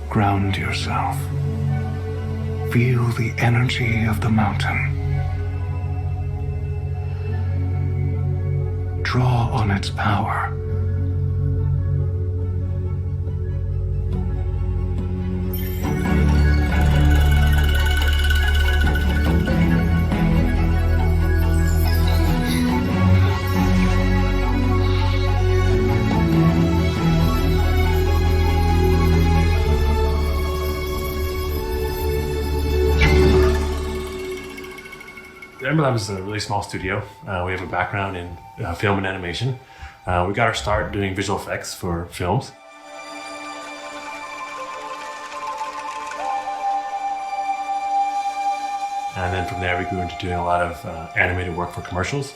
Ground yourself. Feel the energy of the mountain. Draw on its power. Ember Lab is a really small studio. We have a background in film and animation. We got our start doing visual effects for films. And then from there we grew into doing a lot of animated work for commercials.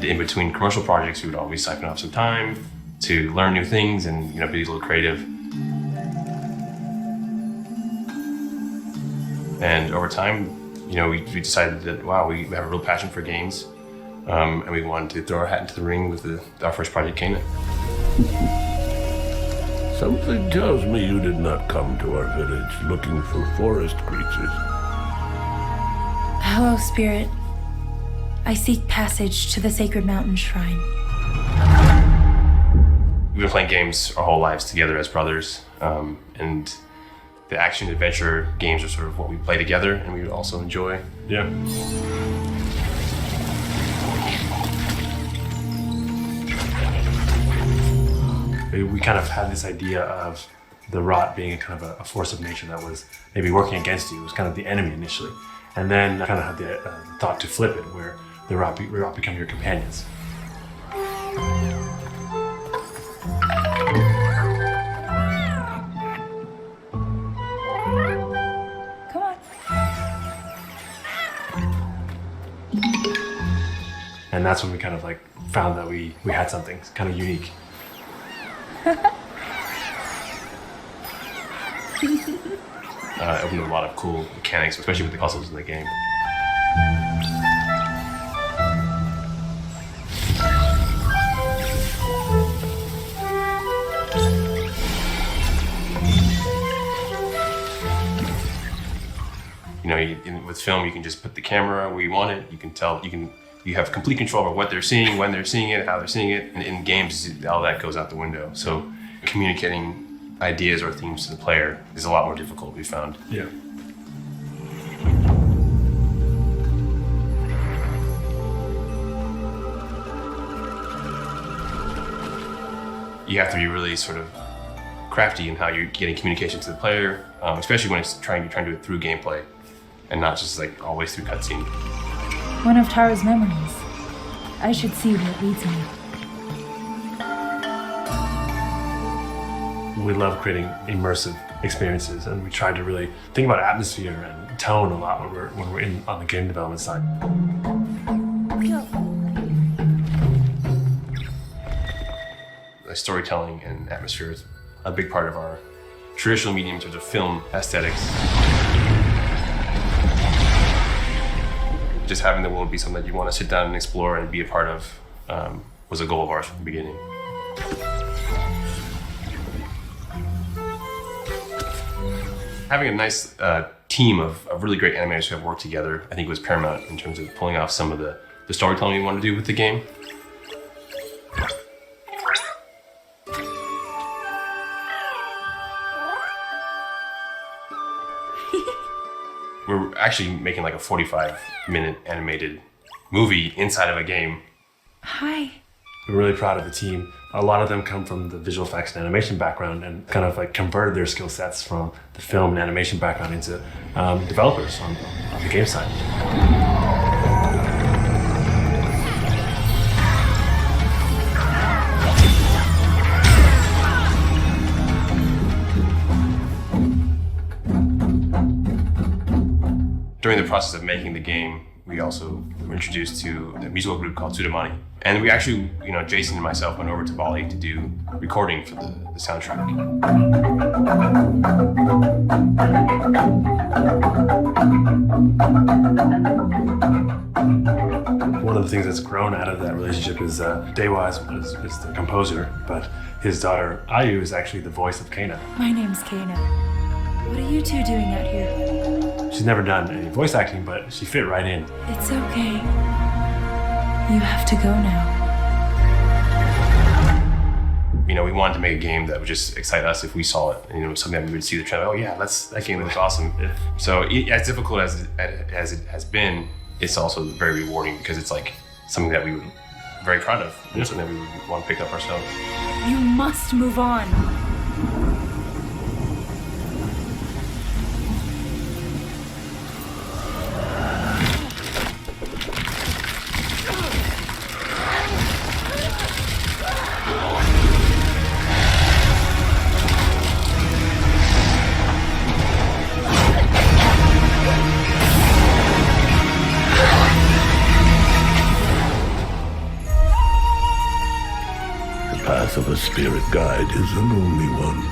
In between commercial projects, we would always siphon off some time to learn new things and be a little creative. And over time, we decided that, wow, we have a real passion for games, and we wanted to throw our hat into the ring with our first project, Canaan. Something tells me you did not come to our village looking for forest creatures. Hello, Spirit. I seek passage to the sacred mountain shrine. We've been playing games our whole lives together as brothers, and the action adventure games are sort of what we play together and we also enjoy. Yeah. We kind of had this idea of the rot being a kind of a force of nature that was maybe working against you. It was kind of the enemy initially. And then I kind of had the thought to flip it, where the rot become your companions. And that's when we kind of found that we had something kind of unique. Opened up a lot of cool mechanics, especially with the puzzles in the game. With film, you can just put the camera where you want it. You can tell, you have complete control over what they're seeing, when they're seeing it, how they're seeing it. And in games, all that goes out the window. So communicating ideas or themes to the player is a lot more difficult, we found. Yeah. You have to be really sort of crafty in how you're getting communication to the player, especially when it's trying to do it through gameplay and not just always through cutscene. One of Tara's memories. I should see where it leads me. We love creating immersive experiences, and we try to really think about atmosphere and tone a lot when we're on the game development side. Storytelling and atmosphere is a big part of our traditional medium in terms of film aesthetics. Just having the world be something that you want to sit down and explore and be a part of was a goal of ours from the beginning. Having a nice team of really great animators who have worked together, I think, was paramount in terms of pulling off some of the storytelling we wanted to do with the game. We're actually making a 45-minute animated movie inside of a game. Hi. We're really proud of the team. A lot of them come from the visual effects and animation background and kind of converted their skill sets from the film and animation background into developers on the game side. During the process of making the game, we also were introduced to a musical group called Sudamani. And we actually, Jason and myself went over to Bali to do recording for the soundtrack. One of of the things that's grown out of that relationship is Dewa is the composer, but his daughter Ayu is actually the voice of Kana. My name's Kana. What are you two doing out here? She's never done any voice acting, but she fit right in. It's okay. You have to go now. You know, we wanted to make a game that would just excite us if we saw it. You know, something that we would see the trailer. Oh yeah, that game looks awesome. So as difficult as it has been, it's also very rewarding because it's like something that we were very proud of. You know, something that we would want to pick up ourselves. You must move on. The path of a spirit guide is a lonely one.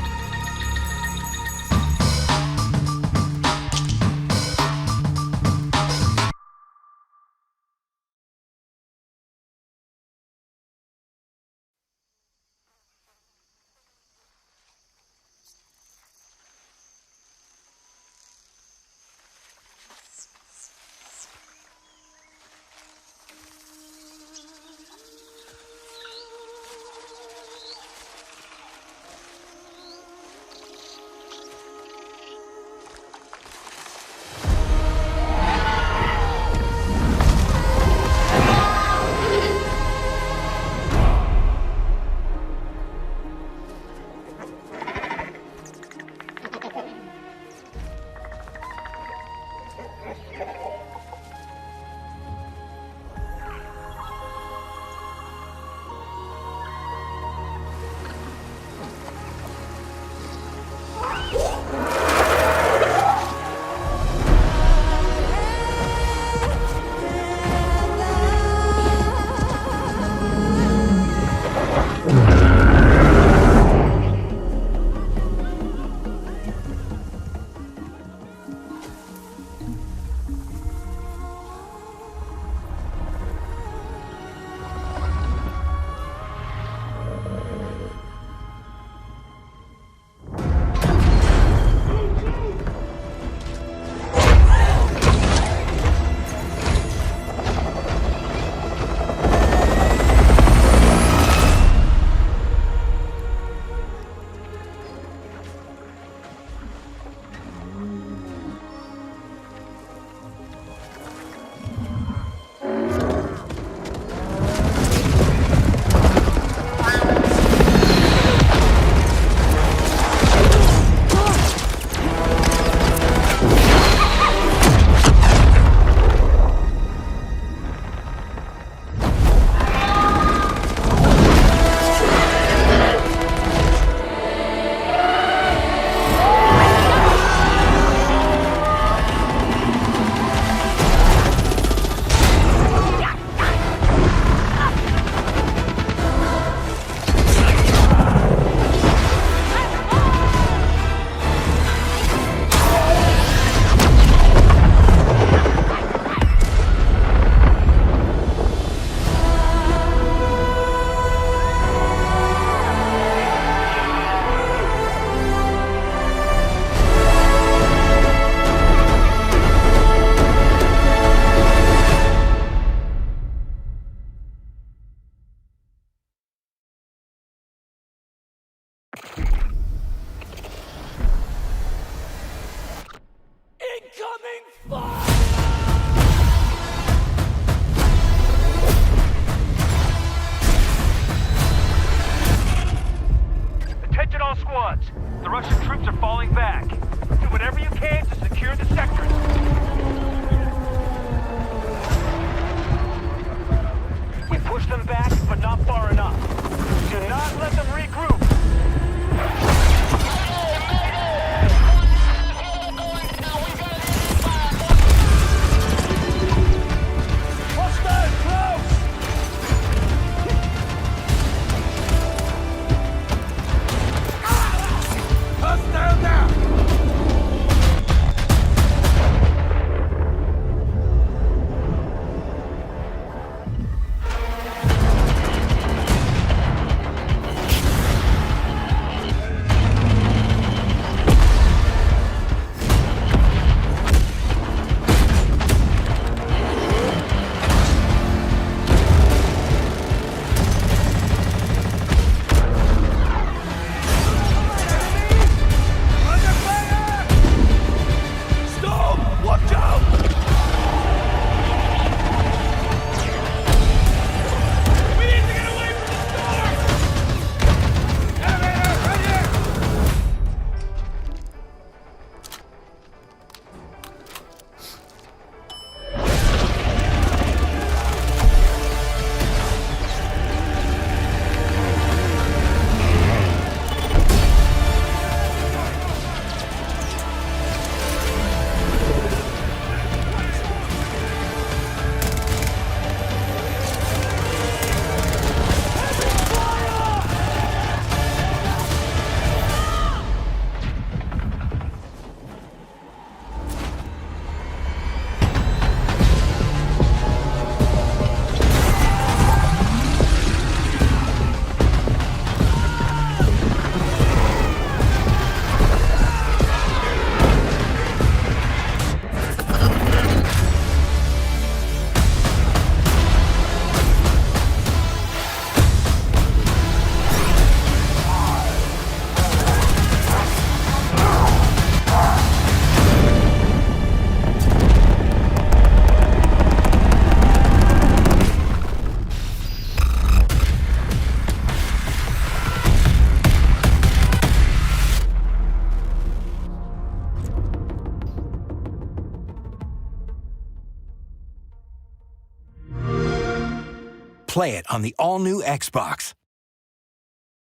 play it on the all-new Xbox.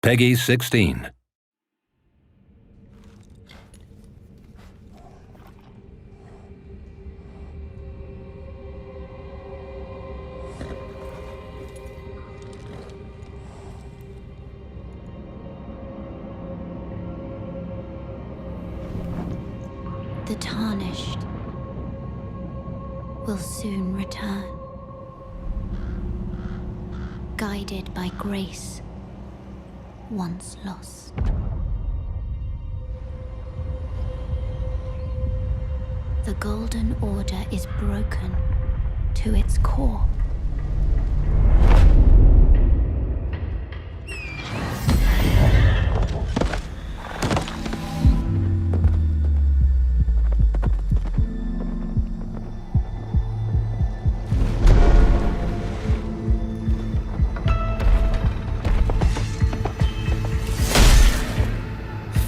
Peggy 16. The tarnished will soon return, guided by grace once lost. The Golden Order is broken to its core.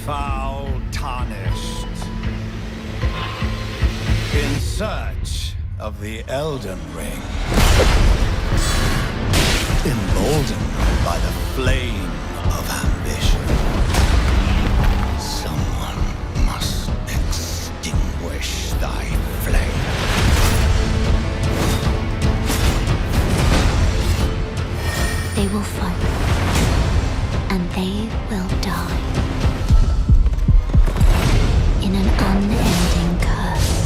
Foul tarnished. In search of the Elden Ring. Emboldened by the flame of ambition. Someone must extinguish thy flame. They will fight, and they will die. In an unending curse.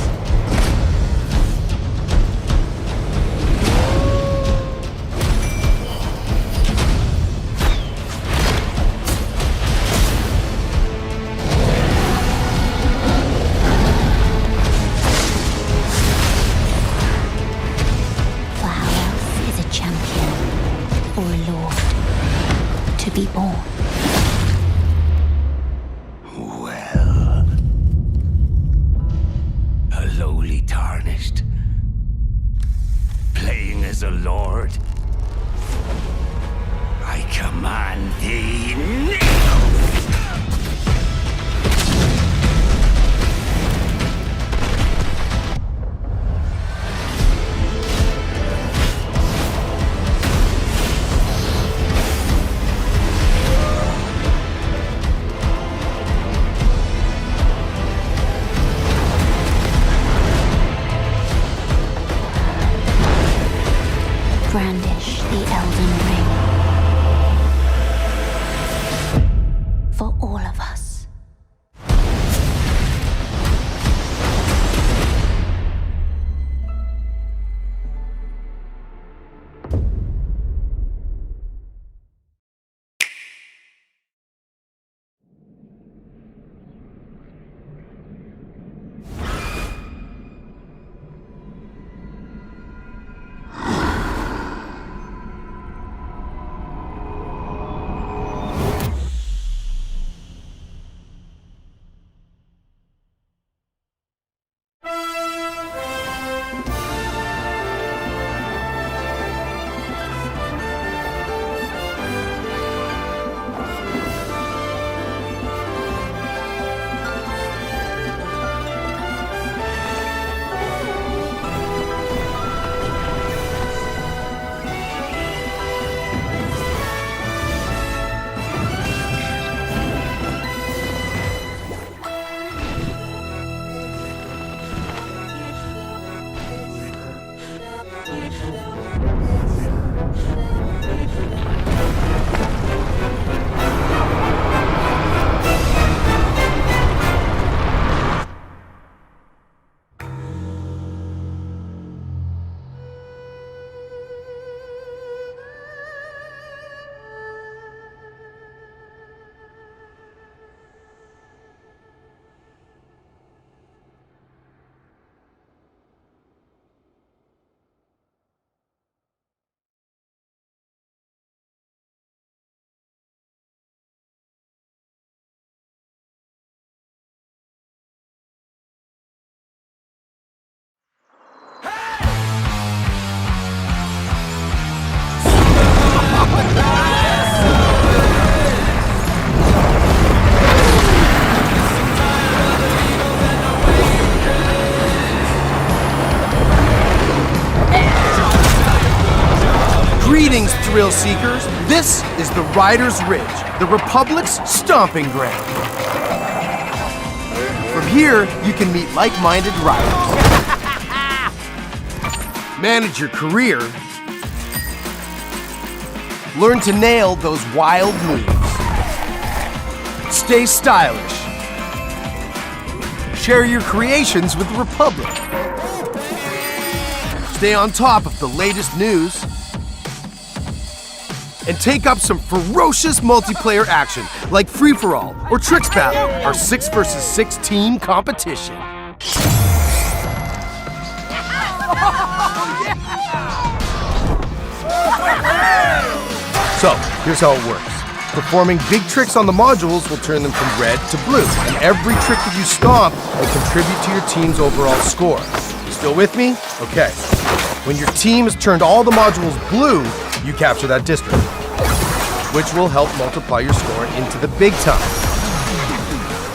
For how else is a champion or a lord to be born? Well, a lowly tarnished, playing as a lord. I command thee now! Brandish the Elden Ring. Greetings, thrill seekers. This is the Riders Ridge, the Republic's stomping ground. From here, you can meet like-minded riders, manage your career, learn to nail those wild moves, stay stylish, share your creations with the Republic, stay on top of the latest news, and take up some ferocious multiplayer action like Free-for-All or Tricks Battle, our 6 versus 6 team competition. So, here's how it works. Performing big tricks on the modules will turn them from red to blue, and every trick that you stomp will contribute to your team's overall score. You still with me? Okay. When your team has turned all the modules blue, you capture that district, which will help multiply your score into the big time.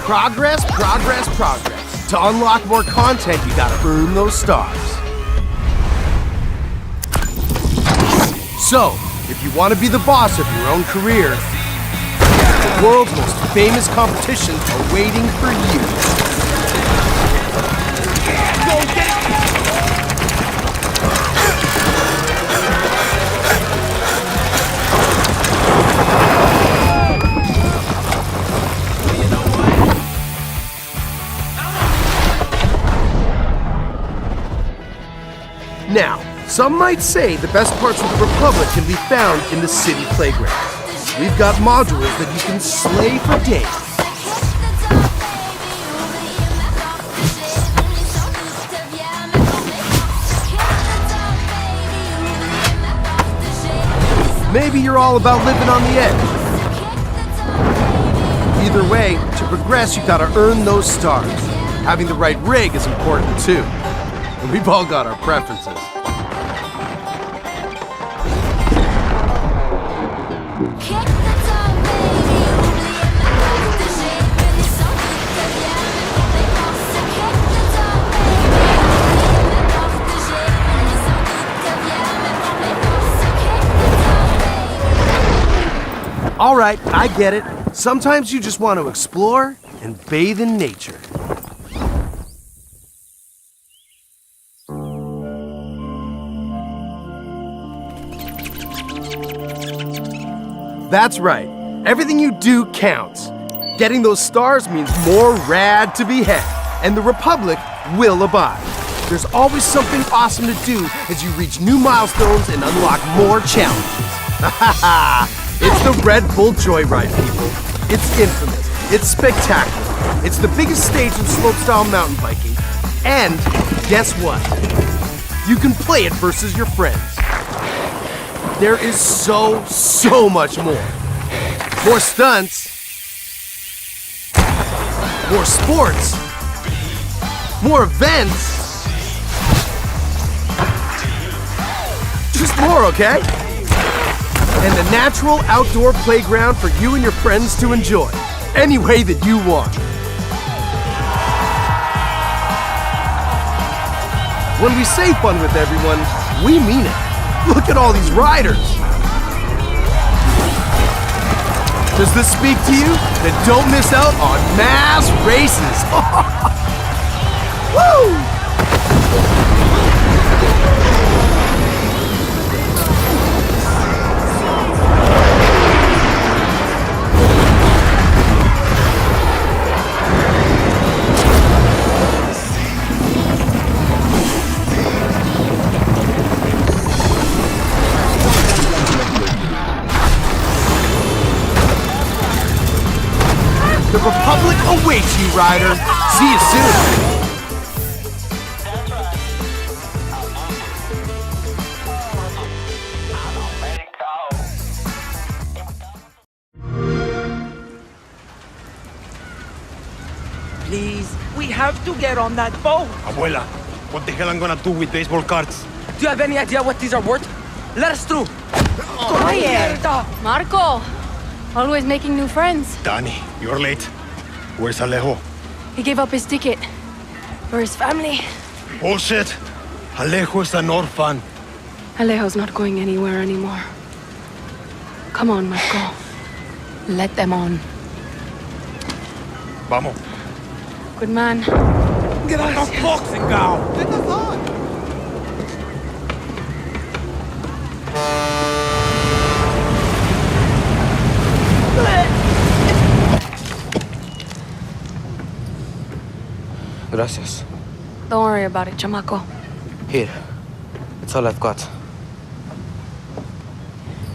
Progress, progress, progress. To unlock more content, you gotta earn those stars. So, if you want to be the boss of your own career, the world's most famous competitions are waiting for you. Now, some might say the best parts of the Republic can be found in the city playground. We've got modules that you can slay for days. Maybe you're all about living on the edge. Either way, to progress, you gotta earn those stars. Having the right rig is important too. And we've all got our preferences. All right, I get it. Sometimes you just want to explore and bathe in nature. That's right. Everything you do counts. Getting those stars means more rad to be had, and the Republic will abide. There's always something awesome to do as you reach new milestones and unlock more challenges. Ha ha ha! It's the Red Bull Joyride, people. It's infamous. It's spectacular. It's the biggest stage of slopestyle mountain biking. And guess what? You can play it versus your friends. There is so much more. More stunts. More sports. More events. Just more, okay? And a natural outdoor playground for you and your friends to enjoy, any way that you want. When we say fun with everyone, we mean it. Look at all these riders. Does this speak to you? Then don't miss out on mass races. Woo! The Republic awaits you, Ryder. See you soon. Please, we have to get on that boat. Abuela, what the hell I'm gonna do with baseball cards? Do you have any idea what these are worth? Let us through. Marco, always making new friends. Danny, you're late. Where's Alejo? He gave up his ticket. For his family. Bullshit. Alejo is an orphan. Alejo's not going anywhere anymore. Come on, Marco. Let them on. Vamos. Good man. Gracias. Boxing cow. Gracias. Don't worry about it, chamaco. Here. It's all I've got.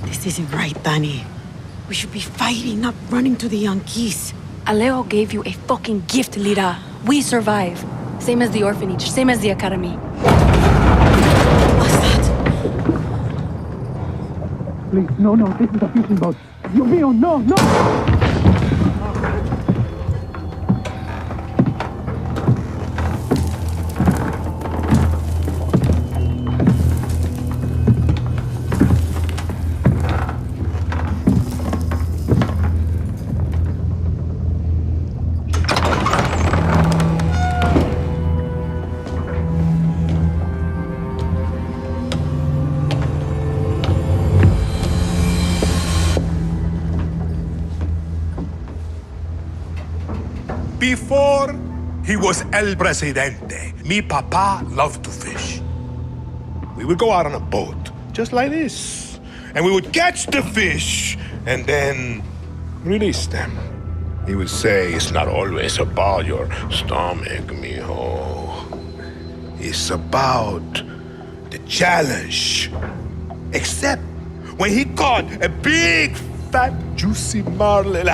This isn't right, Danny. We should be fighting, not running to the Yankees. Alejo gave you a fucking gift, Lira. We survive. Same as the orphanage, same as the academy. What's that? Please, no, this is a fishing boat. Dios mío, no! Before he was El Presidente, mi papa loved to fish. We would go out on a boat, just like this, and we would catch the fish and then release them. He would say, it's not always about your stomach, mijo. It's about the challenge. Except when he caught a big, fat, juicy marlin,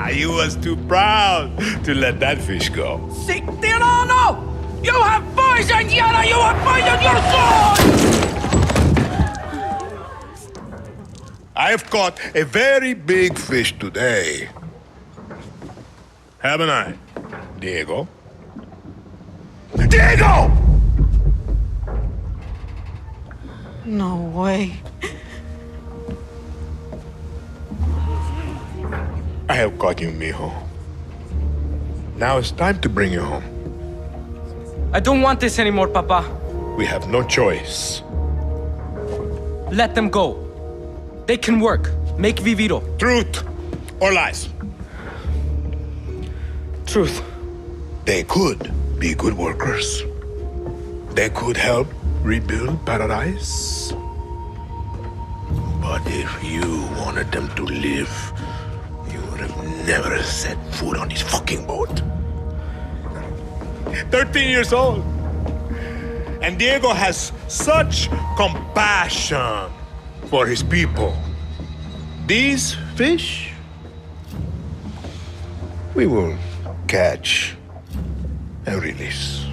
he was too proud to let that fish go. Si, Tirano! You have poison, Yana! You have poisoned your soul! I've caught a very big fish today. Haven't I, Diego? Diego! No way. I have caught you, mijo. Now it's time to bring you home. I don't want this anymore, Papa. We have no choice. Let them go. They can work. Make Viviro. Truth or lies? Truth. They could be good workers. They could help rebuild paradise. But if you wanted them to live, you would have never set foot on his fucking boat. 13 years old. And Diego has such compassion for his people. These fish, we will catch and release.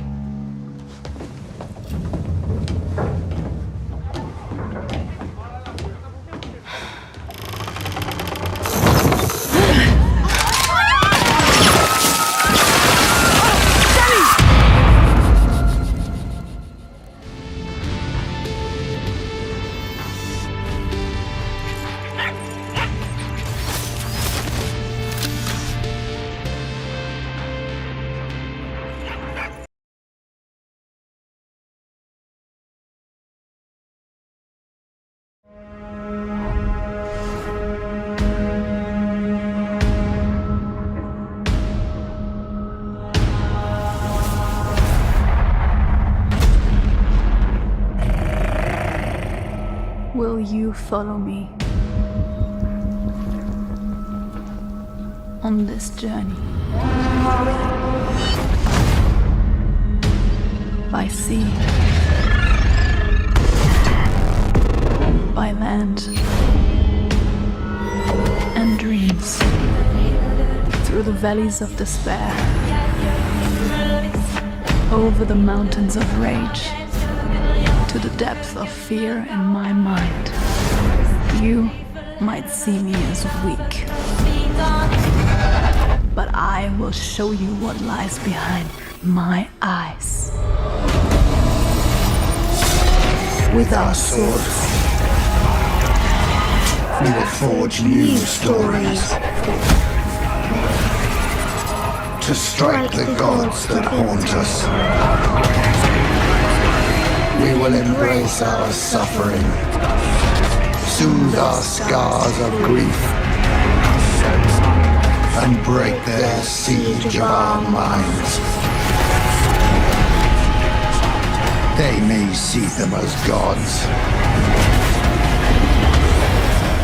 Will you follow me on this journey? By sea, by land, and dreams, through the valleys of despair, over the mountains of rage, to the depth of fear in my mind. You might see me as weak, but I will show you what lies behind my eyes. With our swords, we will forge new stories to strike the gods that haunt us. We will embrace our suffering, soothe our scars of grief, and break their siege of our minds. They may see them as gods,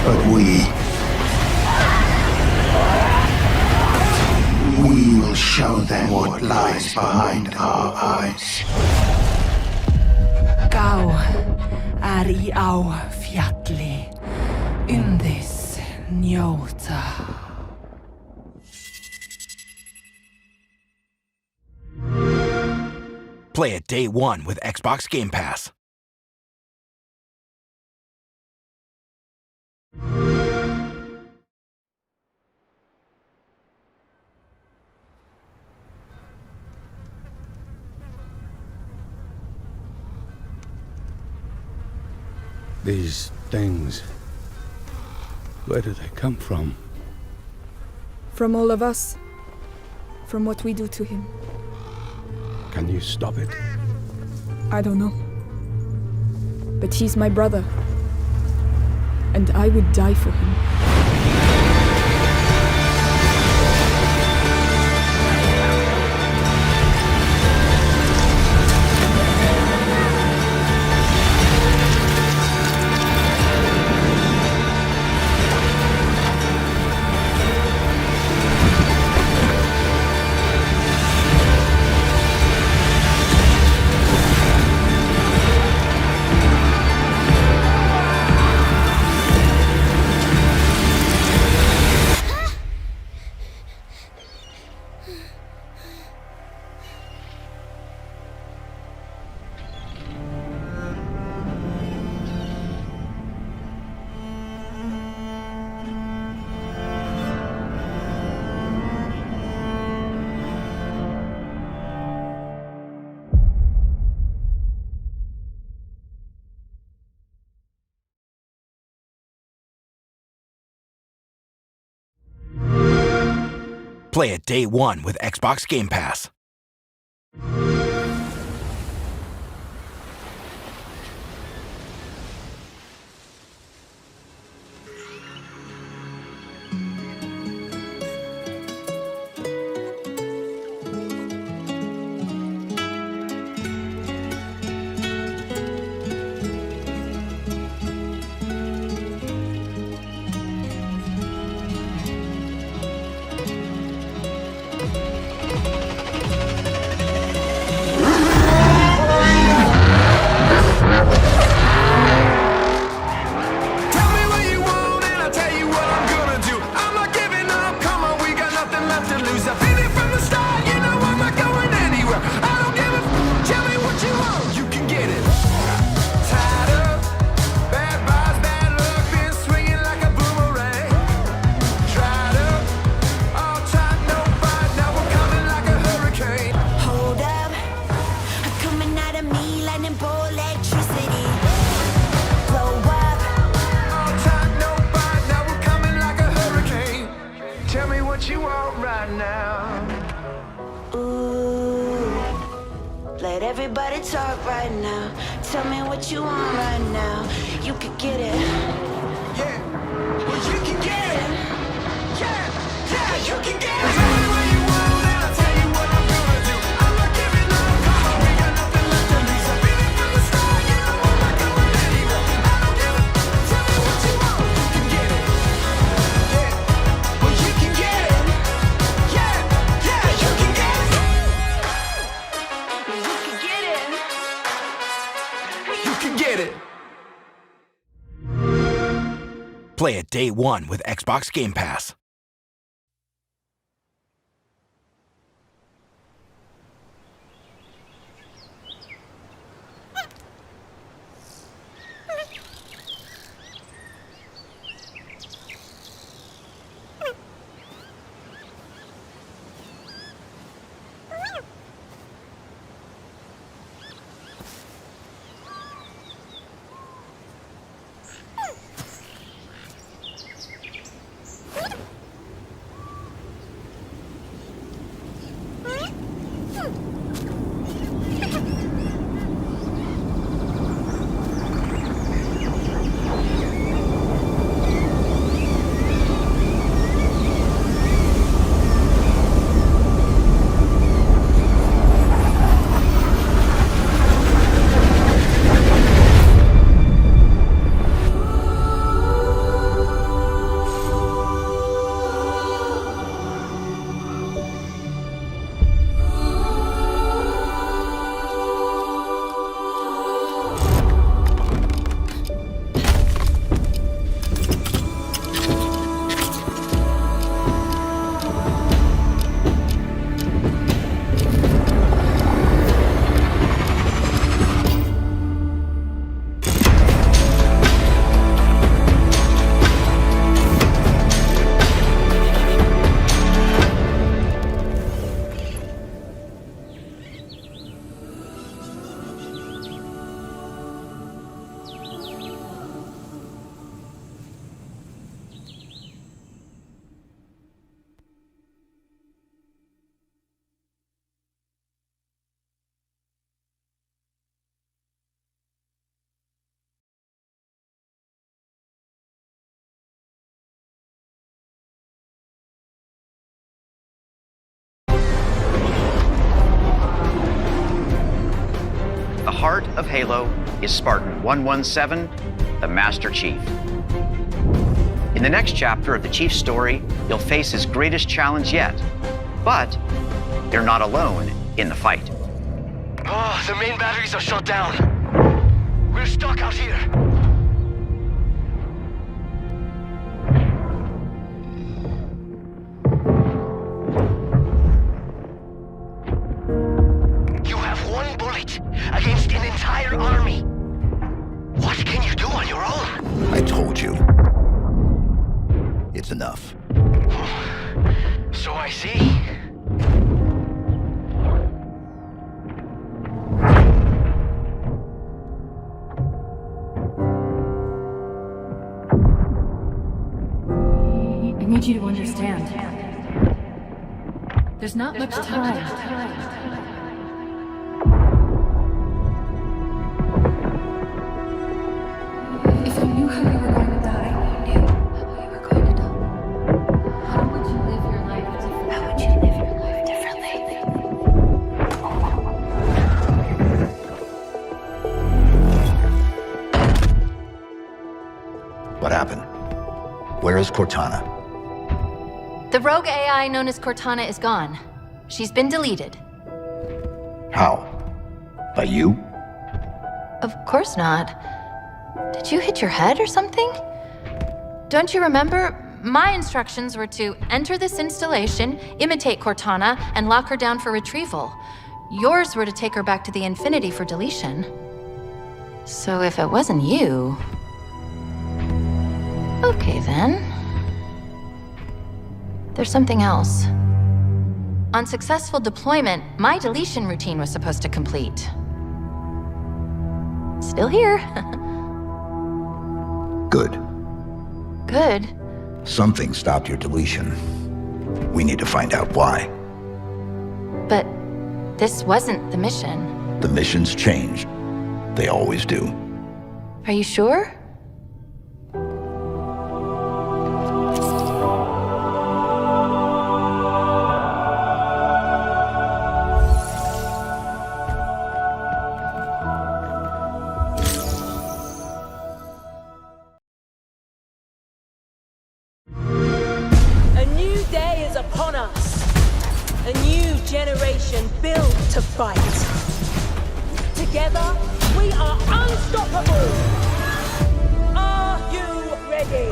but we will show them what lies behind our eyes. Gau er I á fjalli, undis njóta. Play it day one with Xbox Game Pass. These things, where do they come from? From all of us. From what we do to him. Can you stop it? I don't know. But he's my brother. And I would die for him. Play it day one with Xbox Game Pass. Everybody talk right now. Tell me what you want right now. You could get it. Yeah. Well, you can get it. Yeah. Yeah, you can get it. Tell me what you want and I'll tell you what I'm gonna do. I'm not giving up. Come on, we got nothing left to lose. I've been from the start. You know I'm not going anywhere. I don't give a. Tell me what you want. You can get it. Yeah. Well, you can get it. Yeah. Yeah, you can get it. Get it. Play it day one with Xbox Game Pass. heart of Halo is Spartan 117, the Master Chief. In the next chapter of the Chief's story, he'll face his greatest challenge yet. But they're not alone in the fight. Oh, the main batteries are shut down. We're stuck out here. You have one bullet against an entire army. What can you do on your own? I told you. It's enough. So I see. I need you to understand. There's not much time. If you knew how you were going to die, how would you live your life differently? How would you live your life differently? What happened? Where is Cortana? The rogue AI known as Cortana is gone. She's been deleted. How? By you? Of course not. Did you hit your head or something? Don't you remember? My instructions were to enter this installation, imitate Cortana, and lock her down for retrieval. Yours were to take her back to the Infinity for deletion. So if it wasn't you... Okay then. There's something else. On successful deployment, my deletion routine was supposed to complete. Still here. Good. Good. Something stopped your deletion. We need to find out why. But this wasn't the mission. The missions changed. They always do. Are you sure? A new day is upon us. A new generation built to fight. Together, we are unstoppable. Are you ready?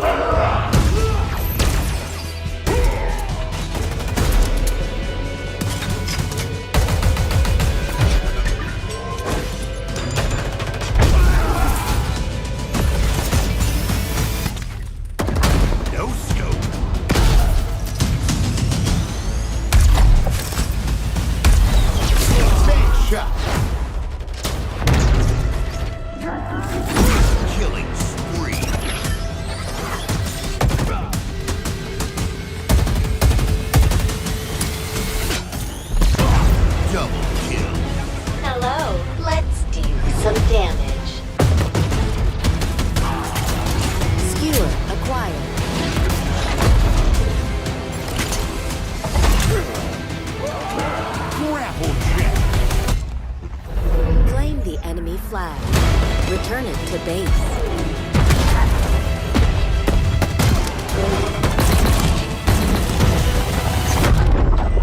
No scope. Take shot. Killing spree. Double kill. Hello, let's do some damage. Skewer acquired. Grapple check. Claim the enemy flag. Return it to base.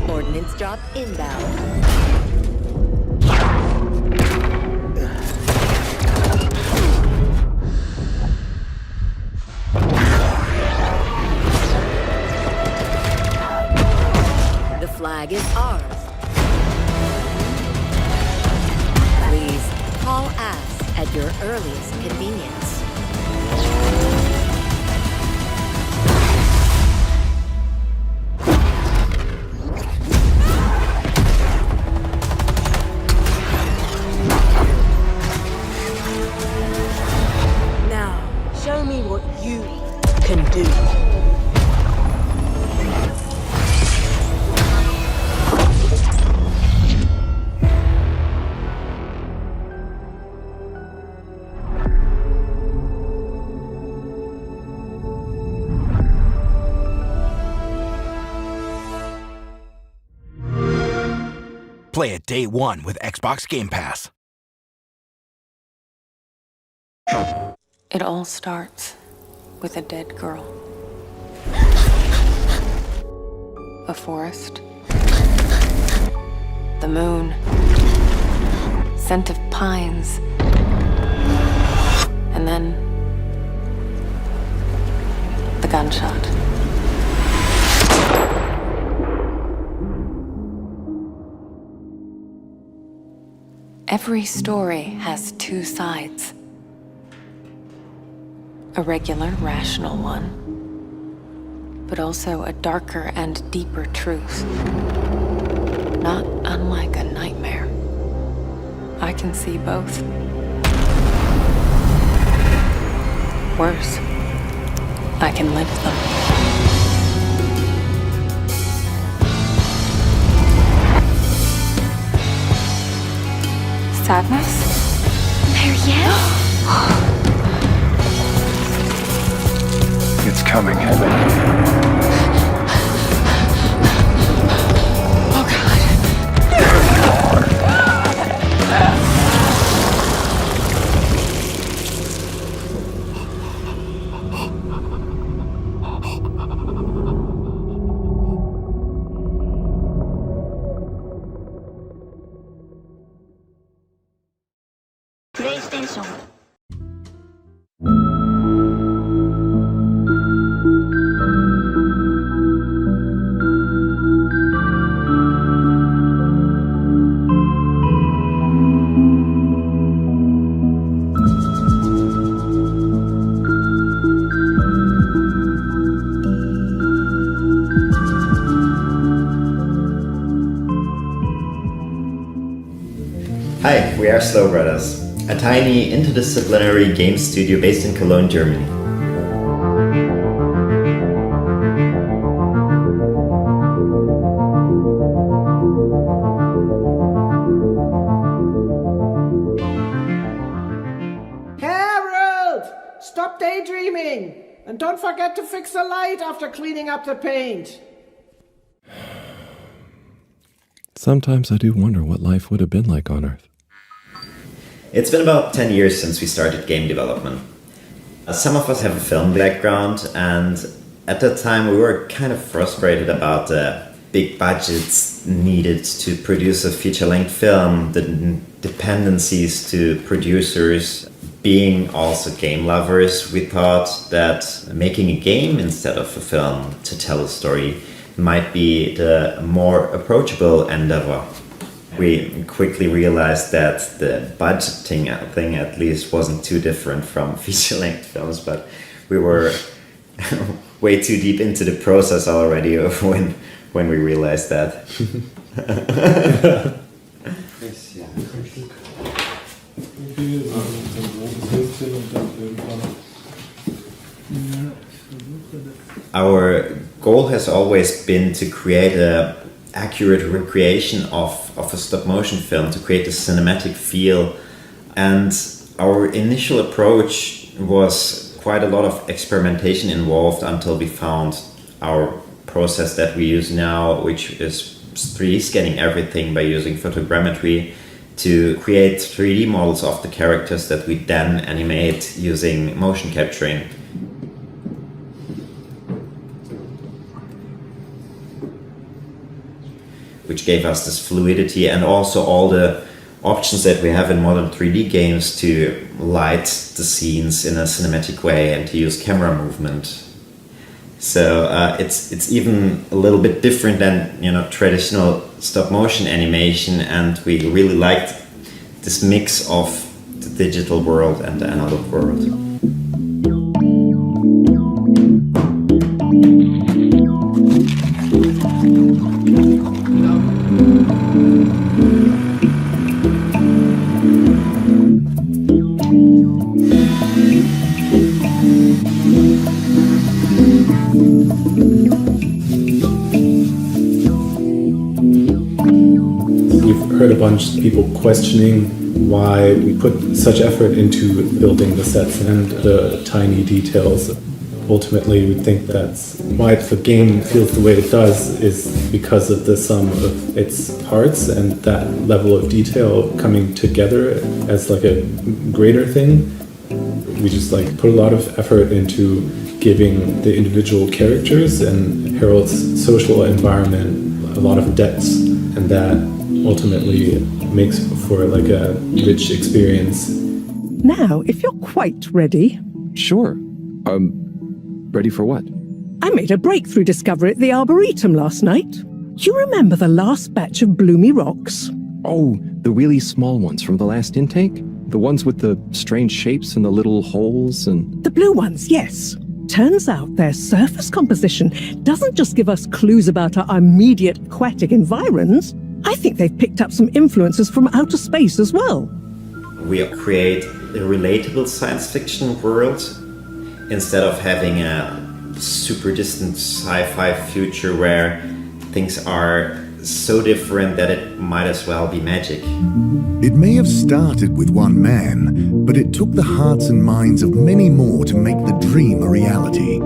Ordnance drop inbound. The flag is ours. Please haul ass at your earliest convenience. Now, show me what you can do. Play it day one with Xbox Game Pass. It all starts with a dead girl. A forest. The moon. Scent of pines. And then the gunshot. Every story has two sides. A regular, rational one, but also a darker and deeper truth. Not unlike a nightmare. I can see both. Worse, I can live them. Sadness? Marianne? It's coming, Heaven. Oh, God. PlayStation. Hi, we are Slow Brothers, a tiny interdisciplinary game studio based in Cologne, Germany. Harold! Stop daydreaming! And don't forget to fix the light after cleaning up the paint. Sometimes I do wonder what life would have been like on Earth. It's been about 10 years since we started game development. Some of us have a film background, and at that time we were kind of frustrated about the big budgets needed to produce a feature-length film, the dependencies to producers. Being also game lovers, we thought that making a game instead of a film to tell a story might be the more approachable endeavor. We quickly realized that the budgeting thing at least wasn't too different from feature-length films, but we were way too deep into the process already when we realized that. Our goal has always been to create an accurate recreation of a stop-motion film, to create a cinematic feel. And our initial approach was quite a lot of experimentation involved until we found our process that we use now, which is 3D scanning everything by using photogrammetry to create 3D models of the characters that we then animate using motion capturing. Which gave us this fluidity and also all the options that we have in modern 3D games to light the scenes in a cinematic way and to use camera movement. So it's even a little bit different than traditional stop motion animation, and we really liked this mix of the digital world and the analog world. Heard a bunch of people questioning why we put such effort into building the sets and the tiny details. Ultimately, we think that's why the game feels the way it does is because of the sum of its parts and that level of detail coming together as like a greater thing. We just put a lot of effort into giving the individual characters and Harold's social environment a lot of depths, and that ultimately makes for a rich experience. Now, if you're quite ready. Sure. Ready for what? I made a breakthrough discovery at the Arboretum last night. You remember the last batch of bloomy rocks? Oh, the really small ones from the last intake? The ones with the strange shapes and the little holes and... The blue ones, yes. Turns out their surface composition doesn't just give us clues about our immediate aquatic environs. I think they've picked up some influences from outer space as well. We create a relatable science fiction world instead of having a super distant sci-fi future where things are so different that it might as well be magic. It may have started with one man, but it took the hearts and minds of many more to make the dream a reality.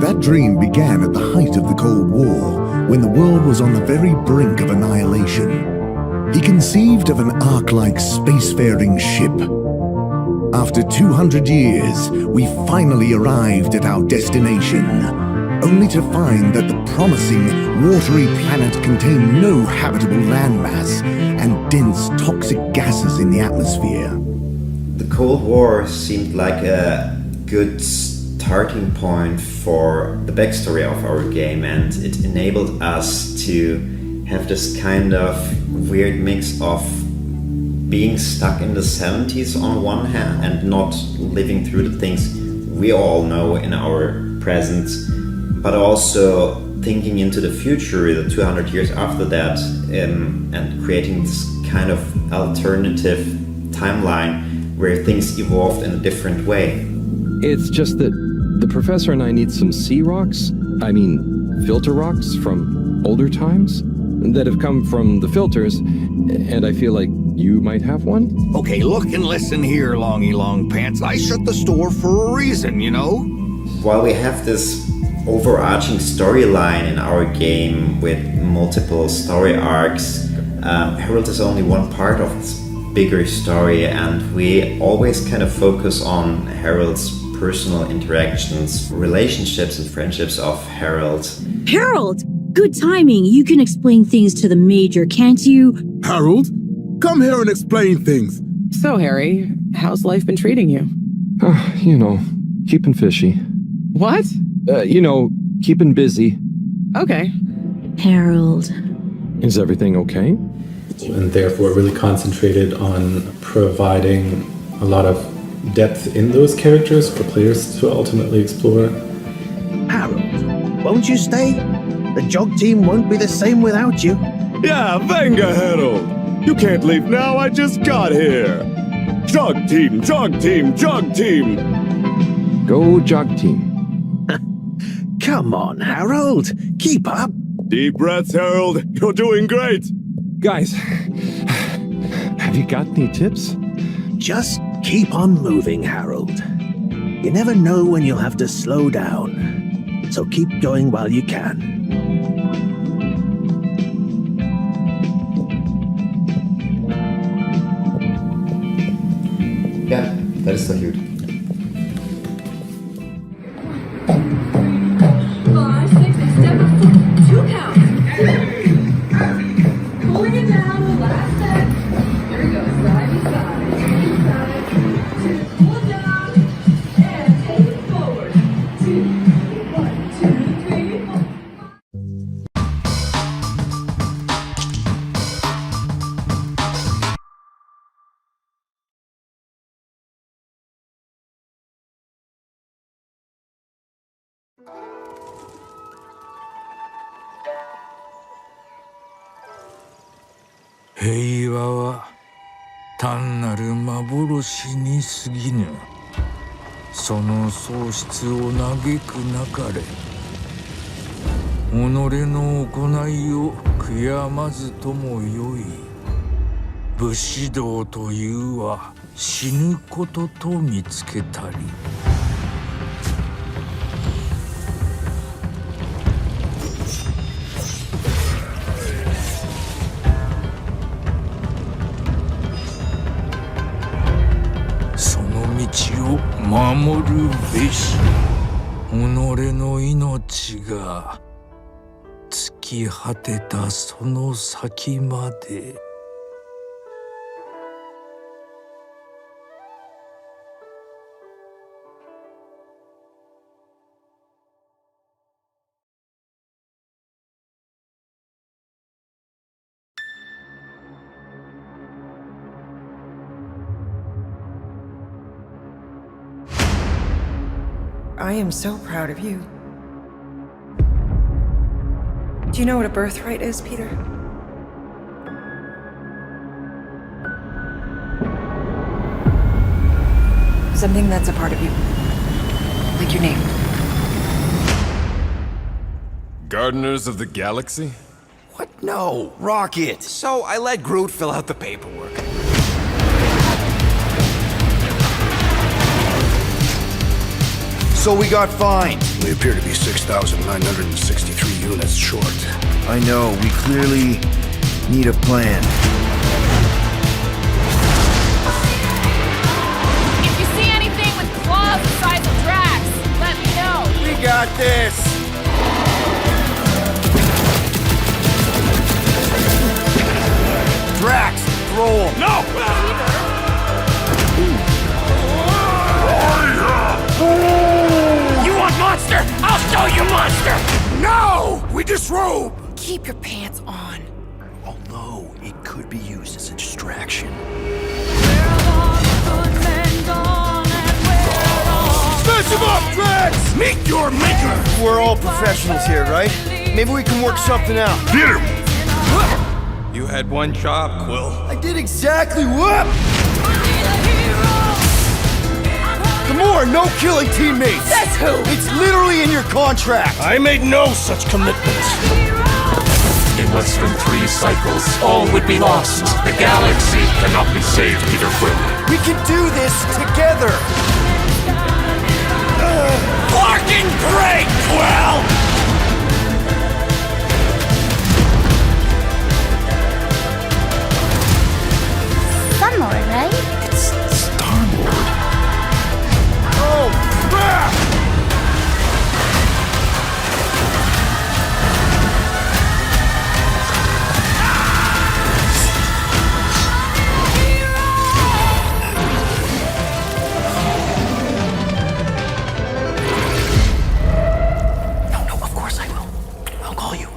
That dream began at the height of the Cold War, when the world was on the very brink of annihilation. He conceived of an Ark-like spacefaring ship. After 200 years, we finally arrived at our destination, only to find that the promising, watery planet contained no habitable landmass and dense toxic gases in the atmosphere. The Cold War seemed like a good starting point for the backstory of our game, and it enabled us to have this kind of weird mix of being stuck in the 70s on one hand and not living through the things we all know in our present, but also thinking into the future, the 200 years after that, and creating this kind of alternative timeline where things evolved in a different way. It's just that the professor and I need some sea rocks, filter rocks from older times that have come from the filters, and I feel like you might have one? Okay, look and listen here, Longy Long Pants. I shut the store for a reason, you know? While we have this overarching storyline in our game with multiple story arcs, Harold is only one part of this bigger story, and we always kind of focus on Harold's personal interactions, relationships and friendships of Harold. Harold! Good timing. You can explain things to the Major, can't you? Harold? Come here and explain things. So, Harry, how's life been treating you? Keeping fishy. What? Keeping busy. Okay. Harold. Is everything okay? And therefore really concentrated on providing a lot of depth in those characters for players to ultimately explore. Harold, won't you stay? The jog team won't be the same without you. Yeah, venga, Harold! You can't leave now, I just got here! Jog team, jog team, jog team! Go jog team. Come on, Harold! Keep up! Deep breaths, Harold! You're doing great! Guys, have you got any tips? Just keep on moving, Harold. You never know when you'll have to slow down. So keep going while you can. Ja, dat is toch goed. 5, 6, and step up foot. 2 count. Pulling it down, the last step. Here we go, side to side. Side, 2, pull it down, and take it forward. 2, 1, 2, 3, 4.平和は単なる幻に過ぎぬ。その喪失を嘆くなかれ。己の行いを悔やまずともよい。武士道というは死ぬことと見つけたり。その道命を守るべし。己の命が尽き果てたその先まで。I am so proud of you. Do you know what a birthright is, Peter? Something that's a part of you. Like your name. Gardeners of the Galaxy? What? No, Rocket. So I let Groot fill out the paperwork. So we got fined. We appear to be 6,963 units short. I know, we clearly need a plan. If you see anything with claws the size of Drax, let me know. We got this! Drax, throw him! No! You want monster? I'll show you monster! No! We disrobe! Keep your pants on. Although it could be used as a distraction. Smash him up, Drax! Meet your maker! We're all professionals here, right? Maybe we can work something out. Hit him! You had one job, Quill. I did exactly what? Gamora, no killing teammates! Says who? It's literally in your contract! I made no such commitments. In less than 3 cycles, all would be lost. The galaxy cannot be saved, Peter Quill. We can do this together! Fucking great, Quill! Some more, right? It's Star-Lord. Oh, crap! No, of course I will. I'll call you.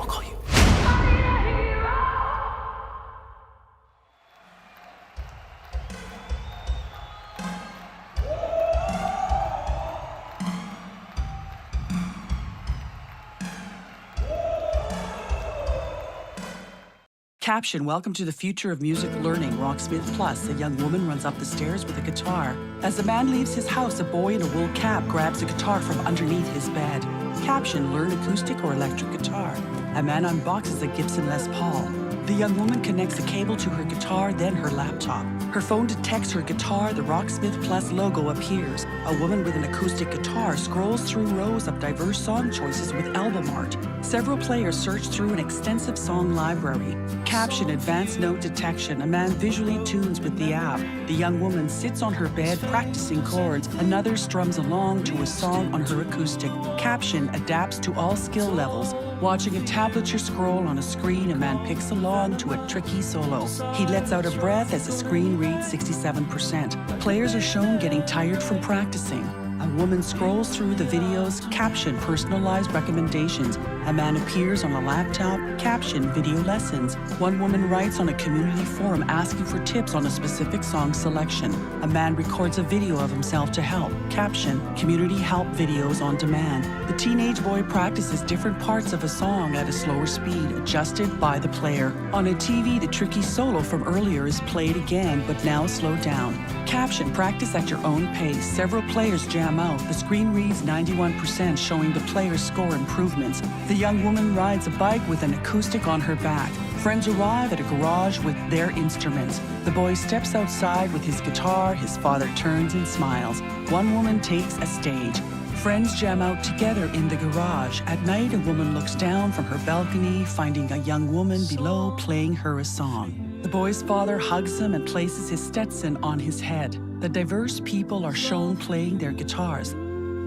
Caption, welcome to the future of music learning, Rocksmith Plus. A young woman runs up the stairs with a guitar. As the man leaves his house, a boy in a wool cap grabs a guitar from underneath his bed. Caption, learn acoustic or electric guitar. A man unboxes a Gibson Les Paul. The young woman connects a cable to her guitar, then her laptop. Her phone detects her guitar, the Rocksmith Plus logo appears. A woman with an acoustic guitar scrolls through rows of diverse song choices with album art. Several players search through an extensive song library. Caption, advanced note detection. A man visually tunes with the app. The young woman sits on her bed practicing chords. Another strums along to a song on her acoustic. Caption, adapts to all skill levels. Watching a tablature scroll on a screen, a man picks along to a tricky solo. He lets out a breath as the screen reads 67%. Players are shown getting tired from practicing. A woman scrolls through the videos, caption, personalized recommendations. A man appears on a laptop, caption, video lessons. One woman writes on a community forum asking for tips on a specific song selection. A man records a video of himself to help, caption, community help videos on demand. The teenage boy practices different parts of a song at a slower speed, adjusted by the player. On a TV, the tricky solo from earlier is played again, but now slowed down. Caption, practice at your own pace. Several players jam out. The screen reads 91%, showing the player's score improvements. The young woman rides a bike with an acoustic on her back. Friends arrive at a garage with their instruments. The boy steps outside with his guitar. His father turns and smiles. One woman takes a stage. Friends jam out together in the garage. At night, a woman looks down from her balcony, finding a young woman below playing her a song. The boy's father hugs him and places his Stetson on his head. The diverse people are shown playing their guitars.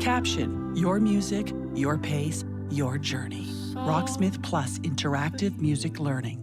Caption: your music, your pace, your journey. Rocksmith Plus interactive music learning.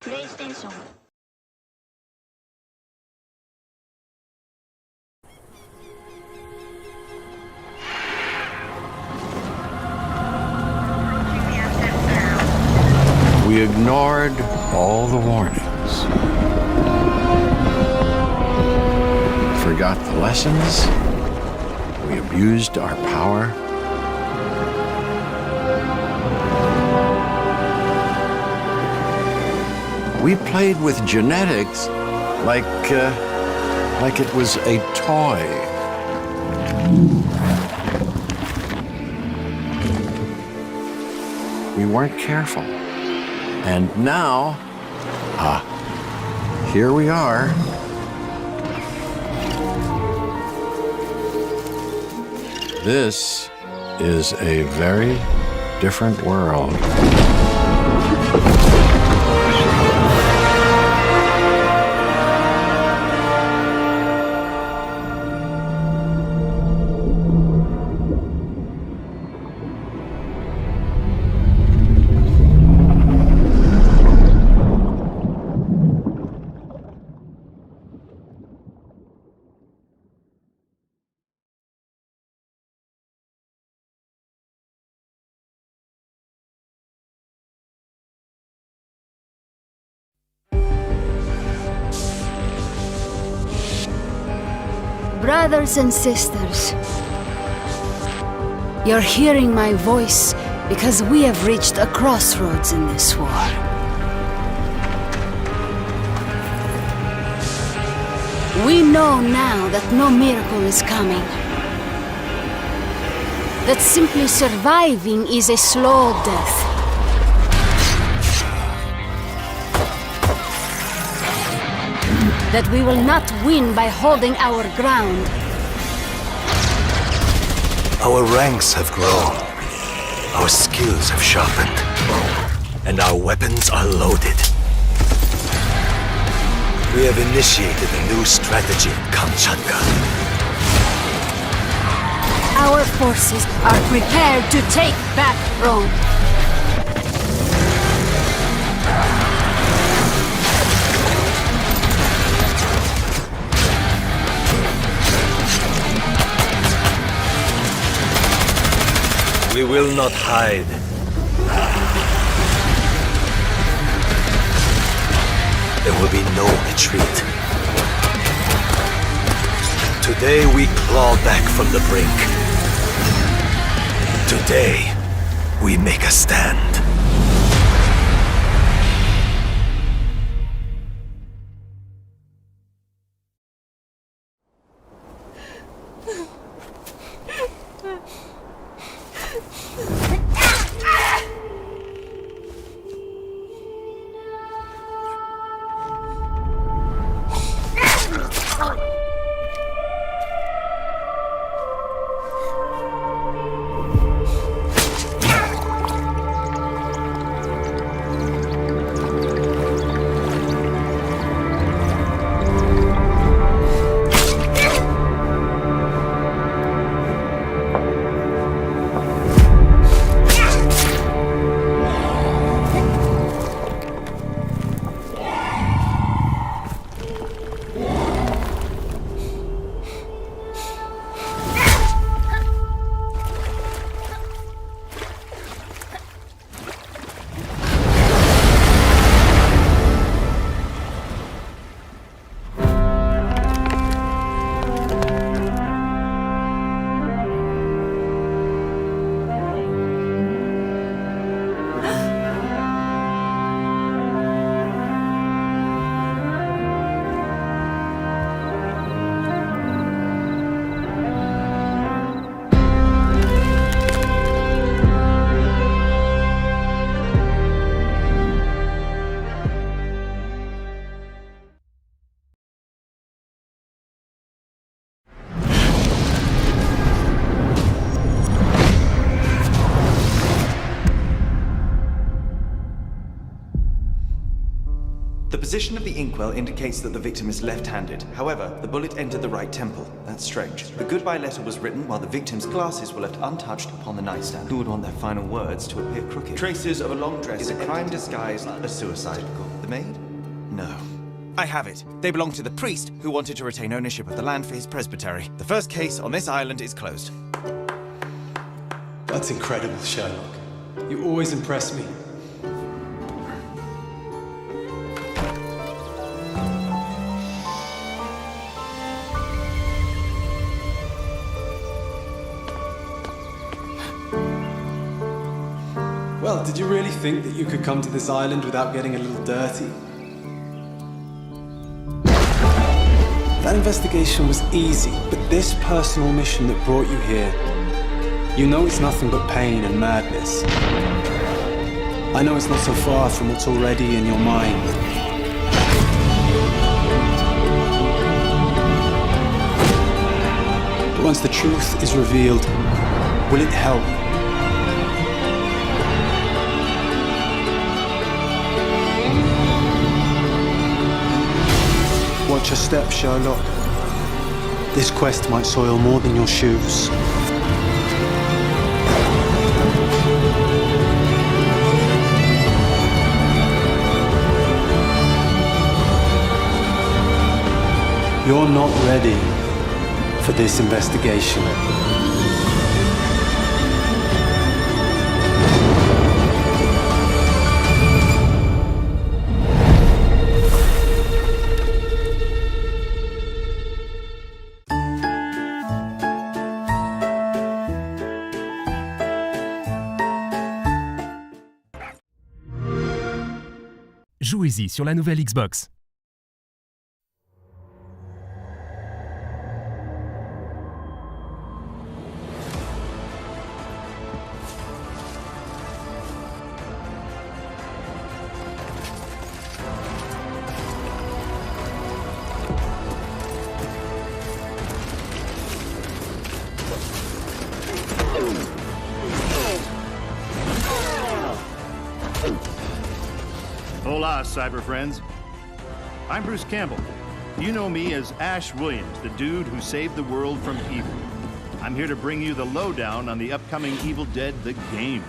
PlayStation. We ignored all the warnings. Forgot the lessons. We abused our power. We played with genetics like it was a toy. We weren't careful. And now, here we are. This is a very different world. Brothers and sisters, you're hearing my voice because we have reached a crossroads in this war. We know now that no miracle is coming. that simply surviving is a slow death. That we will not win by holding our ground. Our ranks have grown, our skills have sharpened, and our weapons are loaded. We have initiated a new strategy in Kamchatka. Our forces are prepared to take back Rome. We will not hide. There will be no retreat. Today we claw back from the brink. Today we make a stand. The position of the inkwell indicates that the victim is left-handed. However, the bullet entered the right temple. That's strange. The goodbye letter was written while the victim's glasses were left untouched upon the nightstand. Who would want their final words to appear crooked? Traces of a long dress. Is a crime disguised as suicide. The maid? No. I have it. They belong to the priest who wanted to retain ownership of the land for his presbytery. The first case on this island is closed. That's incredible, Sherlock. You always impress me. Well, did you really think that you could come to this island without getting a little dirty? That investigation was easy, but this personal mission that brought you here, you know it's nothing but pain and madness. I know it's not so far from what's already in your mind. But once the truth is revealed, will it help? Watch your step, Sherlock. This quest might soil more than your shoes. You're not ready for this investigation. Jouez-y sur la nouvelle Xbox. Hola, cyber friends. I'm Bruce Campbell. You know me as Ash Williams, the dude who saved the world from evil. I'm here to bring you the lowdown on the upcoming Evil Dead the game.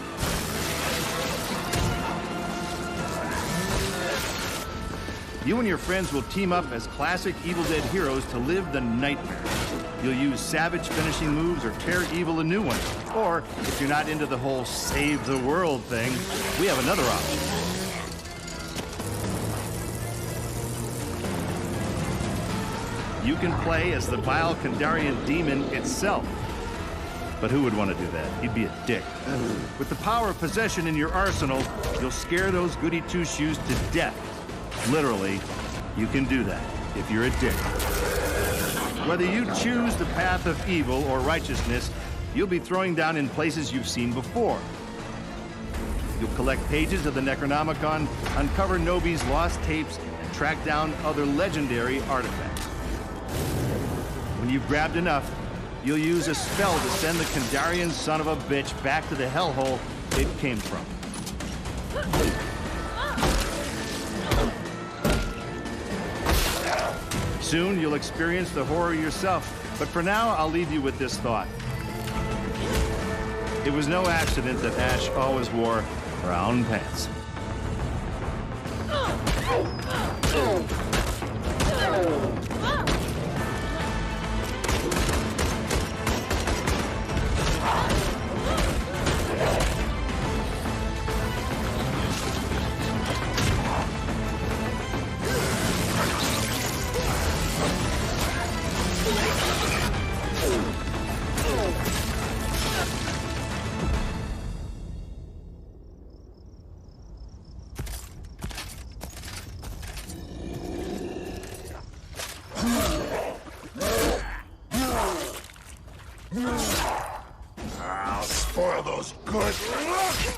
You and your friends will team up as classic Evil Dead heroes to live the nightmare. You'll use savage finishing moves or tear evil a new one. Or, if you're not into the whole save the world thing, we have another option. You can play as the vile Kandarian demon itself. But who would want to do that? He'd be a dick. With the power of possession in your arsenal, you'll scare those goody two-shoes to death. Literally, you can do that if you're a dick. Whether you choose the path of evil or righteousness, you'll be throwing down in places you've seen before. You'll collect pages of the Necronomicon, uncover Nobi's lost tapes, and track down other legendary artifacts. When you've grabbed enough, you'll use a spell to send the Kandarian son of a bitch back to the hellhole it came from. Soon you'll experience the horror yourself, but for now I'll leave you with this thought. It was no accident that Ash always wore brown pants. I'll spoil those good looks.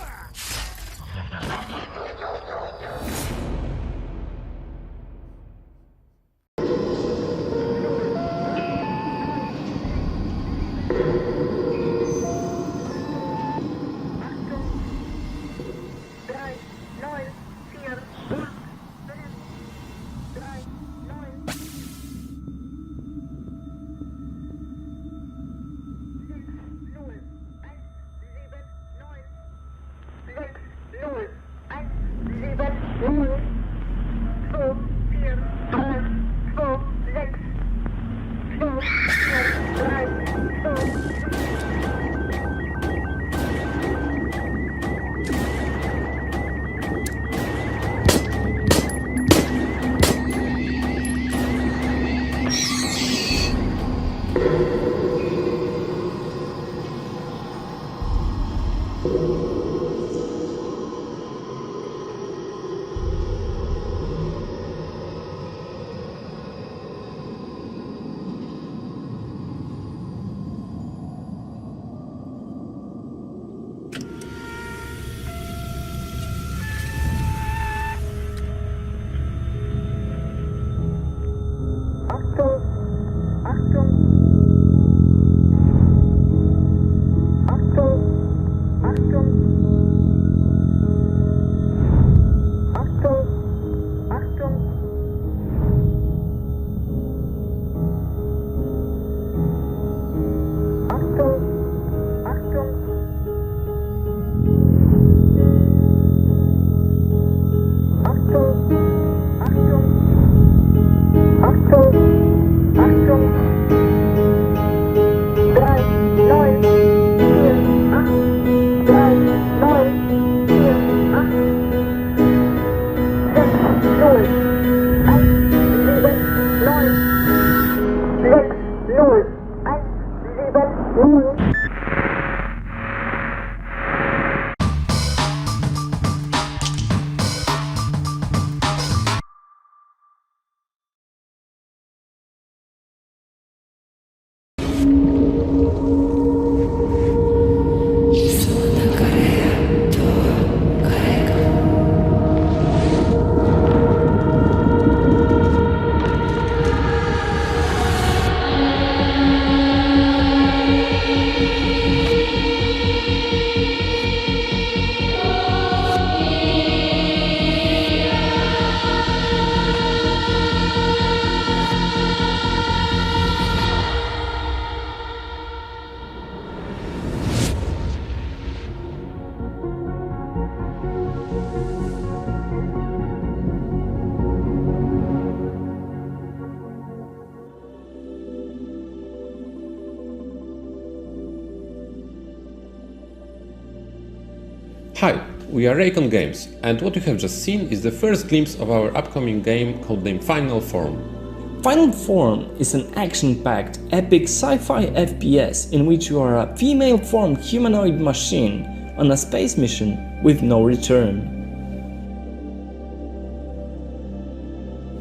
Hi, we are Raycon Games, and what you have just seen is the first glimpse of our upcoming game codenamed Final Form. Final Form is an action-packed, epic sci-fi FPS in which you are a female-formed humanoid machine on a space mission with no return.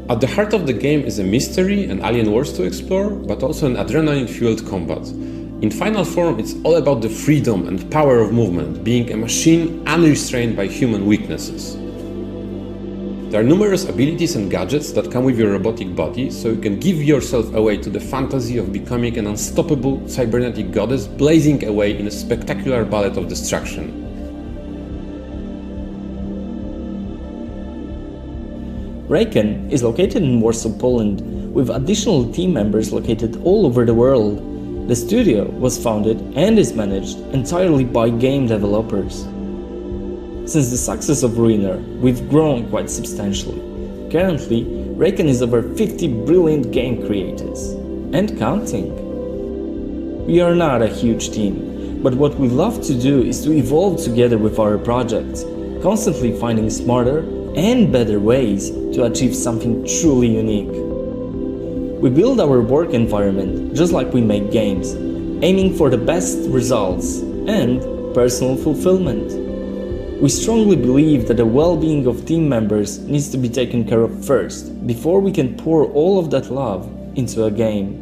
At the heart of the game is a mystery and alien worlds to explore, but also an adrenaline-fueled combat. In Final Form, it's all about the freedom and power of movement, being a machine unrestrained by human weaknesses. There are numerous abilities and gadgets that come with your robotic body, so you can give yourself away to the fantasy of becoming an unstoppable cybernetic goddess blazing away in a spectacular ballet of destruction. Raycon is located in Warsaw, Poland, with additional team members located all over the world. The studio was founded and is managed entirely by game developers. Since the success of Ruiner, we've grown quite substantially. Currently, Raycon is over 50 brilliant game creators, and counting. We are not a huge team, but what we love to do is to evolve together with our projects, constantly finding smarter and better ways to achieve something truly unique. We build our work environment just like we make games, aiming for the best results and personal fulfillment. We strongly believe that the well-being of team members needs to be taken care of first, before we can pour all of that love into a game.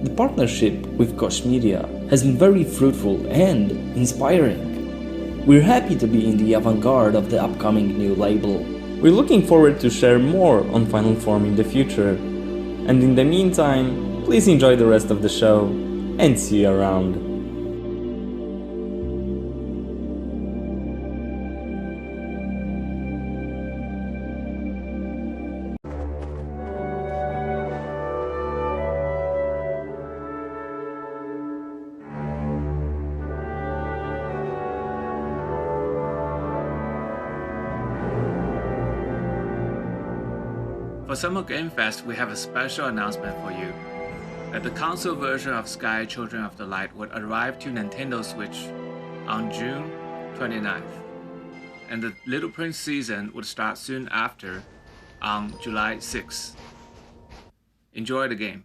The partnership with Koch Media has been very fruitful and inspiring. We're happy to be in the avant-garde of the upcoming new label. We're looking forward to share more on Final Form in the future. And in the meantime, please enjoy the rest of the show and see you around. For Summer Game Fest, we have a special announcement for you. That the console version of Sky Children of the Light would arrive to Nintendo Switch on June 29th. And the Little Prince season would start soon after on July 6th. Enjoy the game.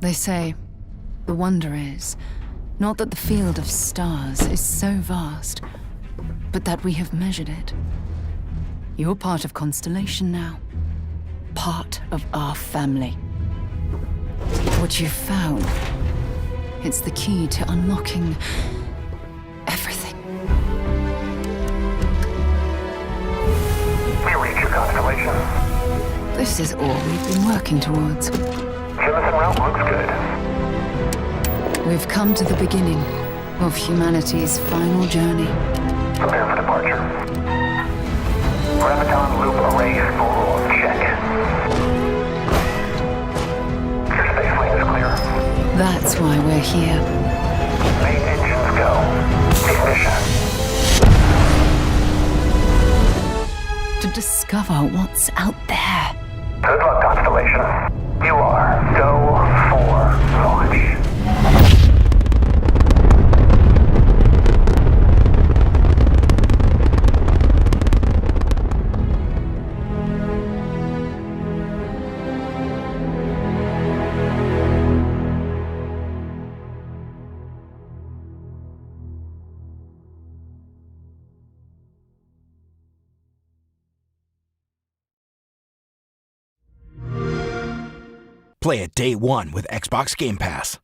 They say, the wonder is, not that the field of stars is so vast, but that we have measured it. You're part of Constellation now. Part of our family. What you've found, it's the key to unlocking This is all we've been working towards. Jemison route looks good. We've come to the beginning of humanity's final journey. Prepare for departure. Graviton loop array full. Check. Your space lane is clear. That's why we're here. Main engines go. Ignition. To discover what's out there. Good luck, Constellation. You are go for launch. Play it day one with Xbox Game Pass.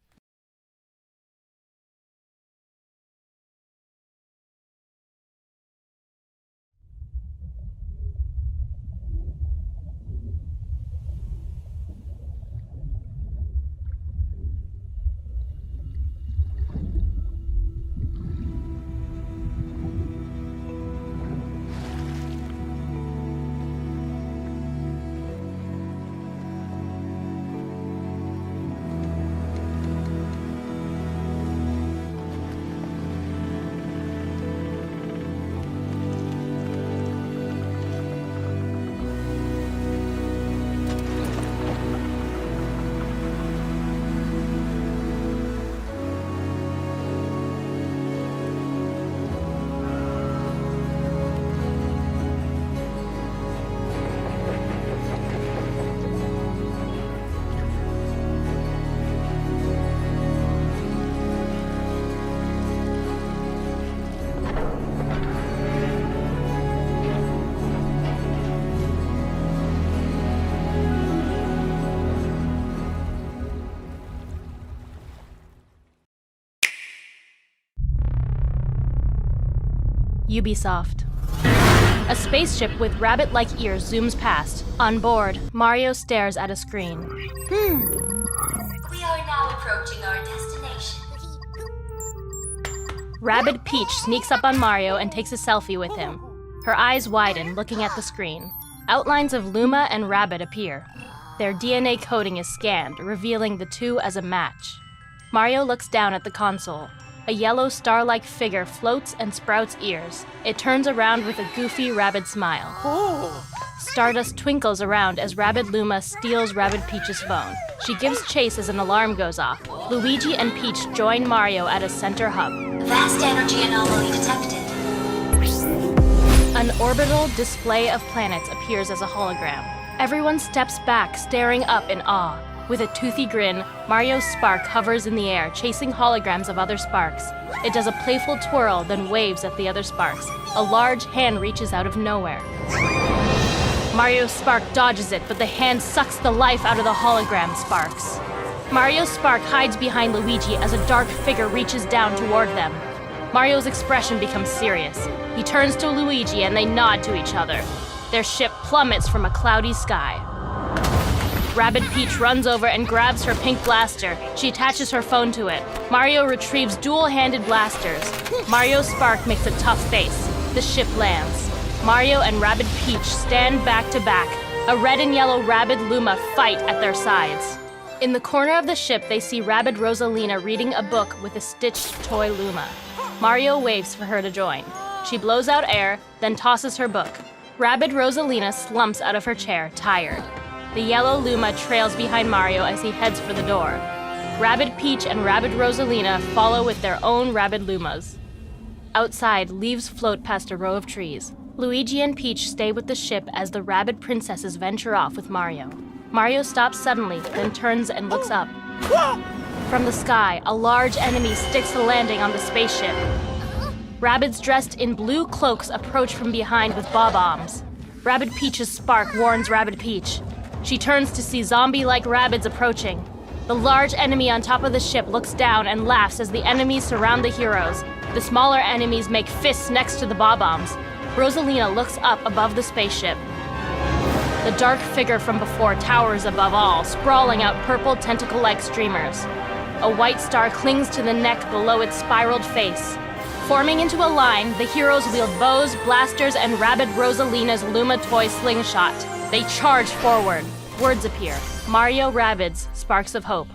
Ubisoft. A spaceship with rabbit-like ears zooms past. On board, Mario stares at a screen. We are now approaching our destination. Rabbid Peach sneaks up on Mario and takes a selfie with him. Her eyes widen, looking at the screen. Outlines of Luma and Rabbid appear. Their DNA coding is scanned, revealing the two as a match. Mario looks down at the console. A yellow star-like figure floats and sprouts ears. It turns around with a goofy Rabbid smile. Stardust twinkles around as Rabbid Luma steals Rabbid Peach's phone. She gives chase as an alarm goes off. Luigi and Peach join Mario at a center hub. Vast energy anomaly detected. An orbital display of planets appears as a hologram. Everyone steps back, staring up in awe. With a toothy grin, Mario's spark hovers in the air, chasing holograms of other sparks. It does a playful twirl, then waves at the other sparks. A large hand reaches out of nowhere. Mario's spark dodges it, but the hand sucks the life out of the hologram sparks. Mario's spark hides behind Luigi as a dark figure reaches down toward them. Mario's expression becomes serious. He turns to Luigi and they nod to each other. Their ship plummets from a cloudy sky. Rabbid Peach runs over and grabs her pink blaster. She attaches her phone to it. Mario retrieves dual-handed blasters. Mario's spark makes a tough face. The ship lands. Mario and Rabbid Peach stand back to back. A red and yellow Rabbid Luma fight at their sides. In the corner of the ship, they see Rabbid Rosalina reading a book with a stitched toy Luma. Mario waves for her to join. She blows out air, then tosses her book. Rabbid Rosalina slumps out of her chair, tired. The yellow Luma trails behind Mario as he heads for the door. Rabbid Peach and Rabbid Rosalina follow with their own Rabbid Lumas. Outside, leaves float past a row of trees. Luigi and Peach stay with the ship as the Rabbid princesses venture off with Mario. Mario stops suddenly, then turns and looks up. From the sky, a large enemy sticks the landing on the spaceship. Rabbids dressed in blue cloaks approach from behind with bob-ombs. Rabbid Peach's spark warns Rabbid Peach. She turns to see zombie-like Rabbids approaching. The large enemy on top of the ship looks down and laughs as the enemies surround the heroes. The smaller enemies make fists next to the bob-ombs. Rosalina looks up above the spaceship. The dark figure from before towers above all, sprawling out purple tentacle-like streamers. A white star clings to the neck below its spiraled face. Forming into a line, the heroes wield bows, blasters, and rabid Rosalina's Luma toy slingshot. They charge forward. Words appear. Mario Rabbids, Sparks of Hope.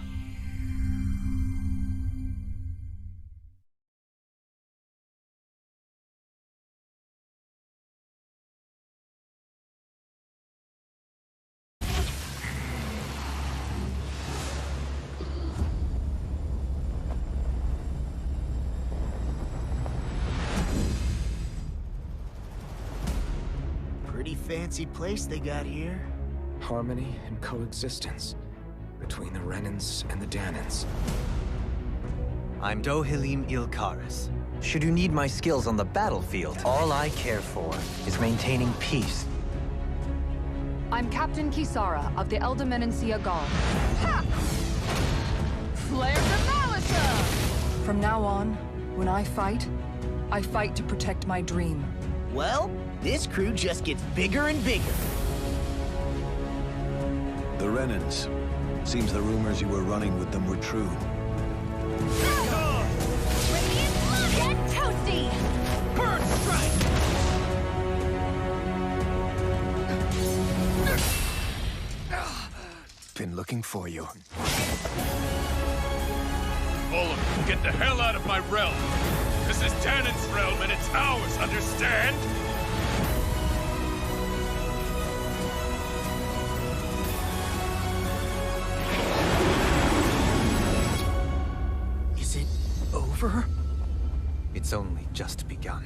Pretty fancy place they got here. Harmony and coexistence between the Renans and the Danans. I'm Dohilim Ilkaris. Should you need my skills on the battlefield, all I care for is maintaining peace. I'm Captain Kisara of the Eldermenencia Guard. Ha! Slayer the Malisher! From now on, when I fight to protect my dream. Well, this crew just gets bigger and bigger. The Renans. Seems the rumors you were running with them were true. Get toasty! Bird strike! Been looking for you. All of you, get the hell out of my realm! This is Danon's realm and it's ours, understand? Is it over? It's only just begun.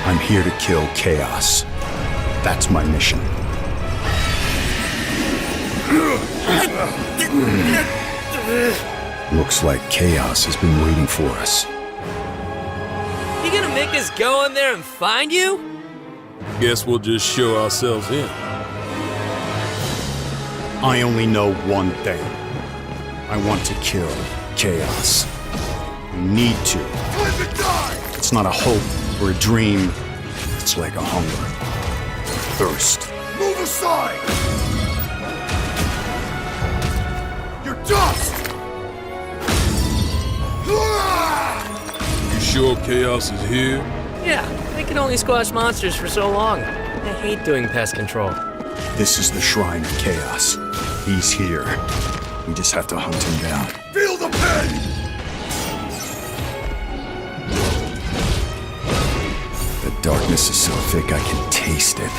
I'm here to kill Chaos. That's my mission. Looks like Chaos has been waiting for us. You gonna make us go in there and find you? Guess we'll just show ourselves in. I only know one thing. I want to kill Chaos. We need to. It's not a hope or a dream. It's like a hunger. Thirst. Move aside! You're dust! You sure Chaos is here? Yeah, they can only squash monsters for so long. I hate doing pest control. This is the Shrine of Chaos. He's here. We just have to hunt him down. Feel the pain! The darkness is so thick I can taste it.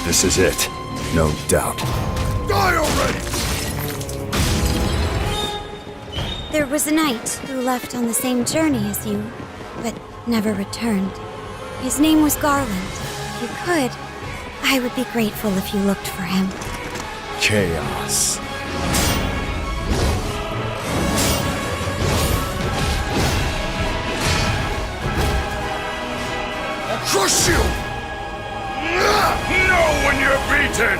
This is it. No doubt. Die already! There was a knight who left on the same journey as you, but never returned. His name was Garland. If you could, I would be grateful if you looked for him. Chaos. I'll crush you! Know when you're beaten!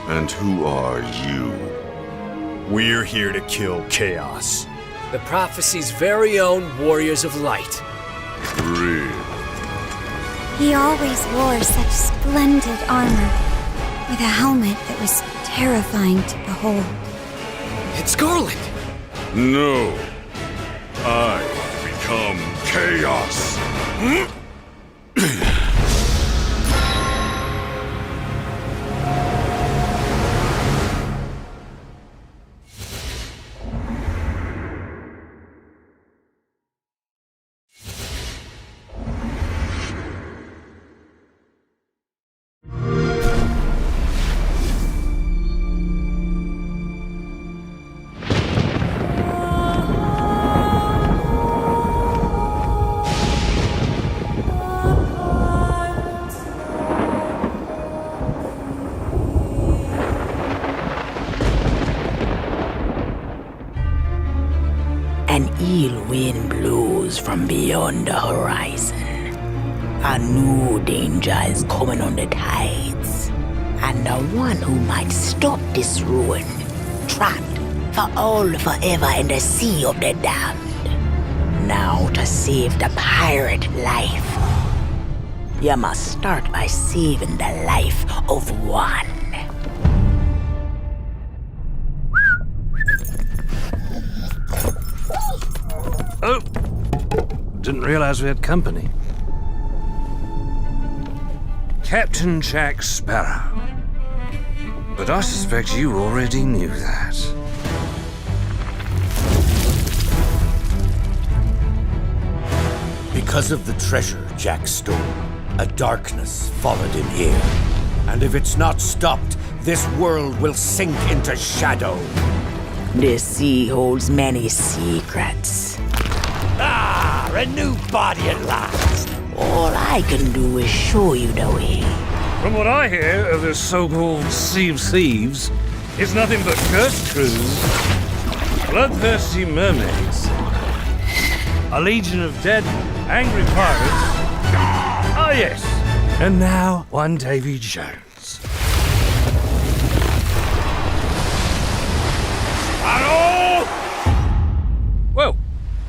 And who are you? We're here to kill Chaos. The prophecy's very own Warriors of Light. Real. He always wore such splendid armor, with a helmet that was terrifying to behold. It's Garland! No. I become Chaos. chill wind blows from beyond the horizon. A new danger is coming on the tides, and the one who might stop this ruin, trapped for all forever in the sea of the damned. Now to save the pirate life, you must start by saving the life of one. Oh, didn't realize we had company. Captain Jack Sparrow. But I suspect you already knew that. Because of the treasure Jack stole, a darkness followed him here. And if it's not stopped, this world will sink into shadow. This sea holds many secrets. Ah, a new body at last. All I can do is show you the way. From what I hear of this so-called Sea of Thieves, it's nothing but cursed crews, bloodthirsty mermaids, a legion of dead, angry pirates. Ah, yes. And now, one Davy Jones. Hello! Well,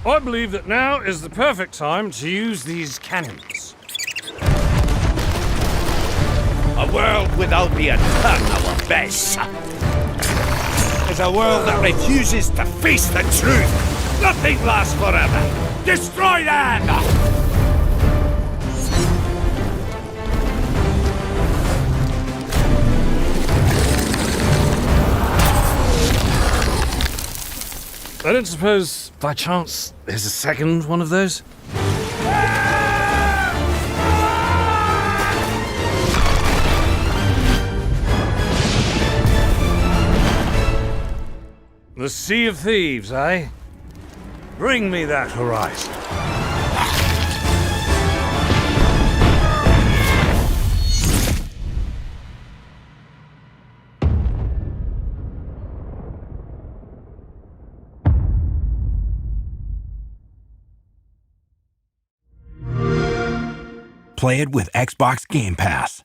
I believe that now is the perfect time to use these cannons. A world without the eternal abyss. Is a world that refuses to face the truth. Nothing lasts forever. Destroy them! I don't suppose, by chance, there's a second one of those? The Sea of Thieves, eh? Bring me that horizon. Play it with Xbox Game Pass.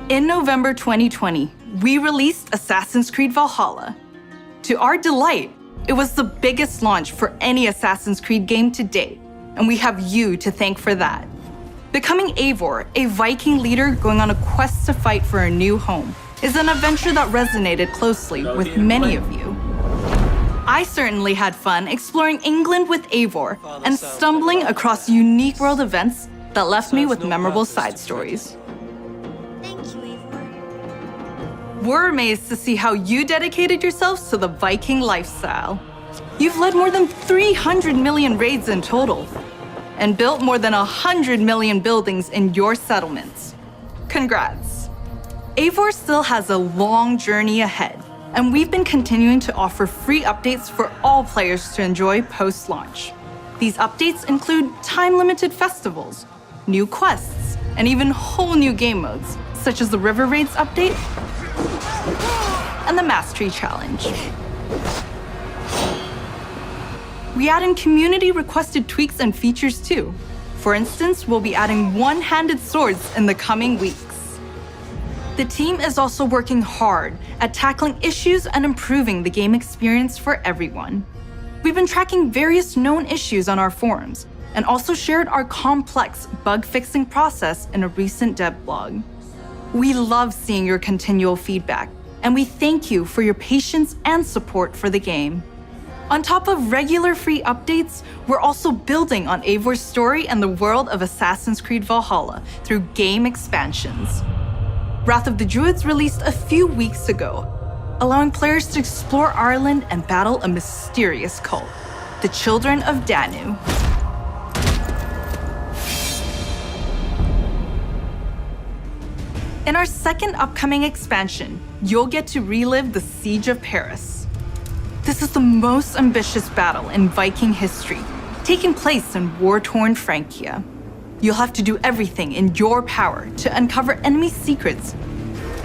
In November 2020, we released Assassin's Creed Valhalla. To our delight, it was the biggest launch for any Assassin's Creed game to date, and we have you to thank for that. Becoming Eivor, a Viking leader going on a quest to fight for a new home, is an adventure that resonated closely with many of you. I certainly had fun exploring England with Eivor and stumbling across unique world events that left me with memorable side stories. We're amazed to see how you dedicated yourselves to the Viking lifestyle. You've led more than 300 million raids in total, and built more than 100 million buildings in your settlements. Congrats. Eivor still has a long journey ahead, and we've been continuing to offer free updates for all players to enjoy post-launch. These updates include time-limited festivals, new quests, and even whole new game modes, such as the River Raids update and the Mastery Challenge. We add in community-requested tweaks and features too. For instance, we'll be adding one-handed swords in the coming weeks. The team is also working hard at tackling issues and improving the game experience for everyone. We've been tracking various known issues on our forums, and also shared our complex bug-fixing process in a recent dev blog. We love seeing your continual feedback, and we thank you for your patience and support for the game. On top of regular free updates, we're also building on Eivor's story and the world of Assassin's Creed Valhalla through game expansions. Wrath of the Druids released a few weeks ago, allowing players to explore Ireland and battle a mysterious cult, the Children of Danu. In our second upcoming expansion, you'll get to relive the Siege of Paris. This is the most ambitious battle in Viking history, taking place in war-torn Francia. You'll have to do everything in your power to uncover enemy secrets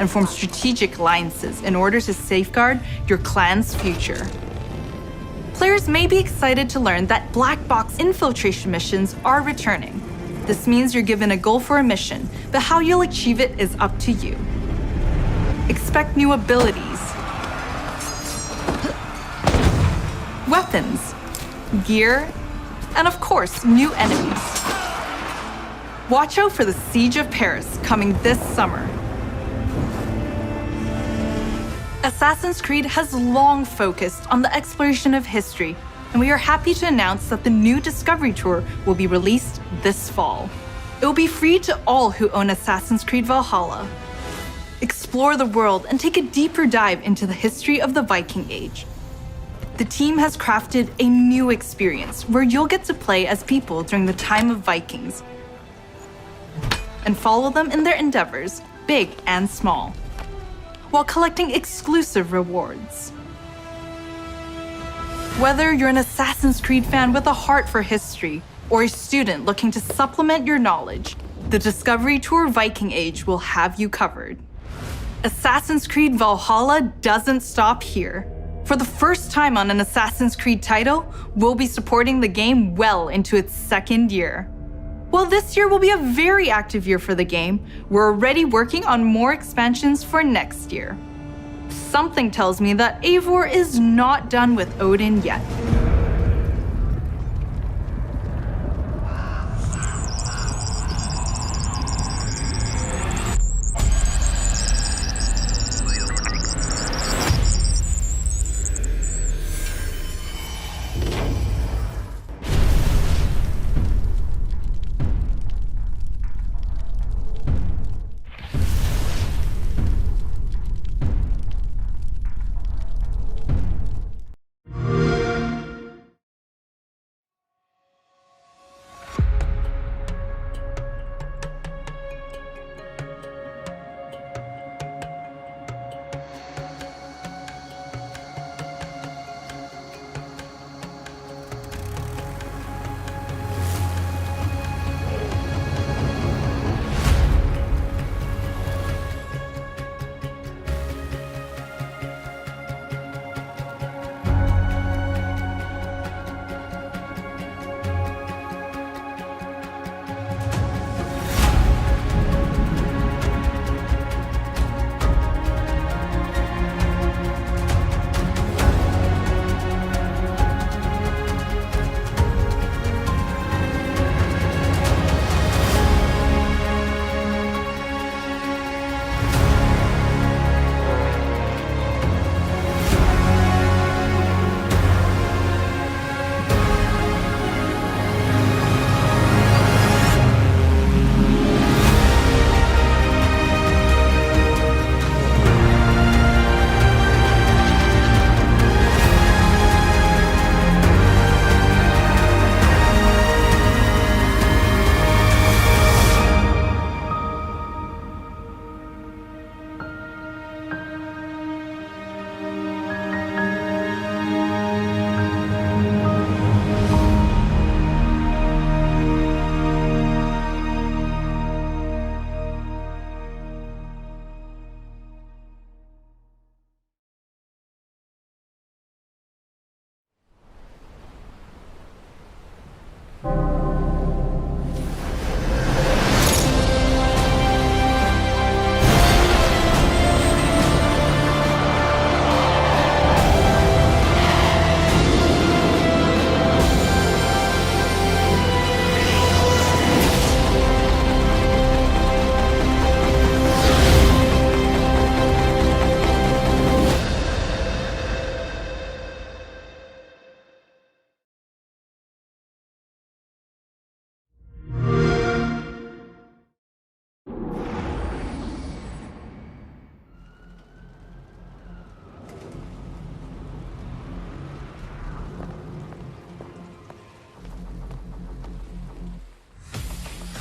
and form strategic alliances in order to safeguard your clan's future. Players may be excited to learn that black box infiltration missions are returning. This means you're given a goal for a mission, but how you'll achieve it is up to you. Expect new abilities, weapons, gear, and of course, new enemies. Watch out for the Siege of Paris coming this summer. Assassin's Creed has long focused on the exploration of history, and we are happy to announce that the new Discovery Tour will be released this fall. It will be free to all who own Assassin's Creed Valhalla. Explore the world and take a deeper dive into the history of the Viking Age. The team has crafted a new experience where you'll get to play as people during the time of Vikings and follow them in their endeavors, big and small, while collecting exclusive rewards. Whether you're an Assassin's Creed fan with a heart for history or a student looking to supplement your knowledge, the Discovery Tour Viking Age will have you covered. Assassin's Creed Valhalla doesn't stop here. For the first time on an Assassin's Creed title, we'll be supporting the game well into its second year. While this year will be a very active year for the game, we're already working on more expansions for next year. Something tells me that Eivor is not done with Odin yet.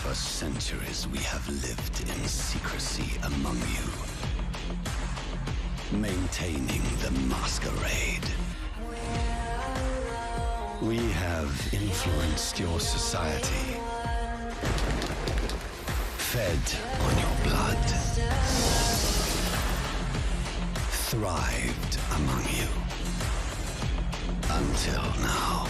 For centuries we have lived in secrecy among you, maintaining the masquerade. We have influenced your society, fed on your blood, thrived among you, until now.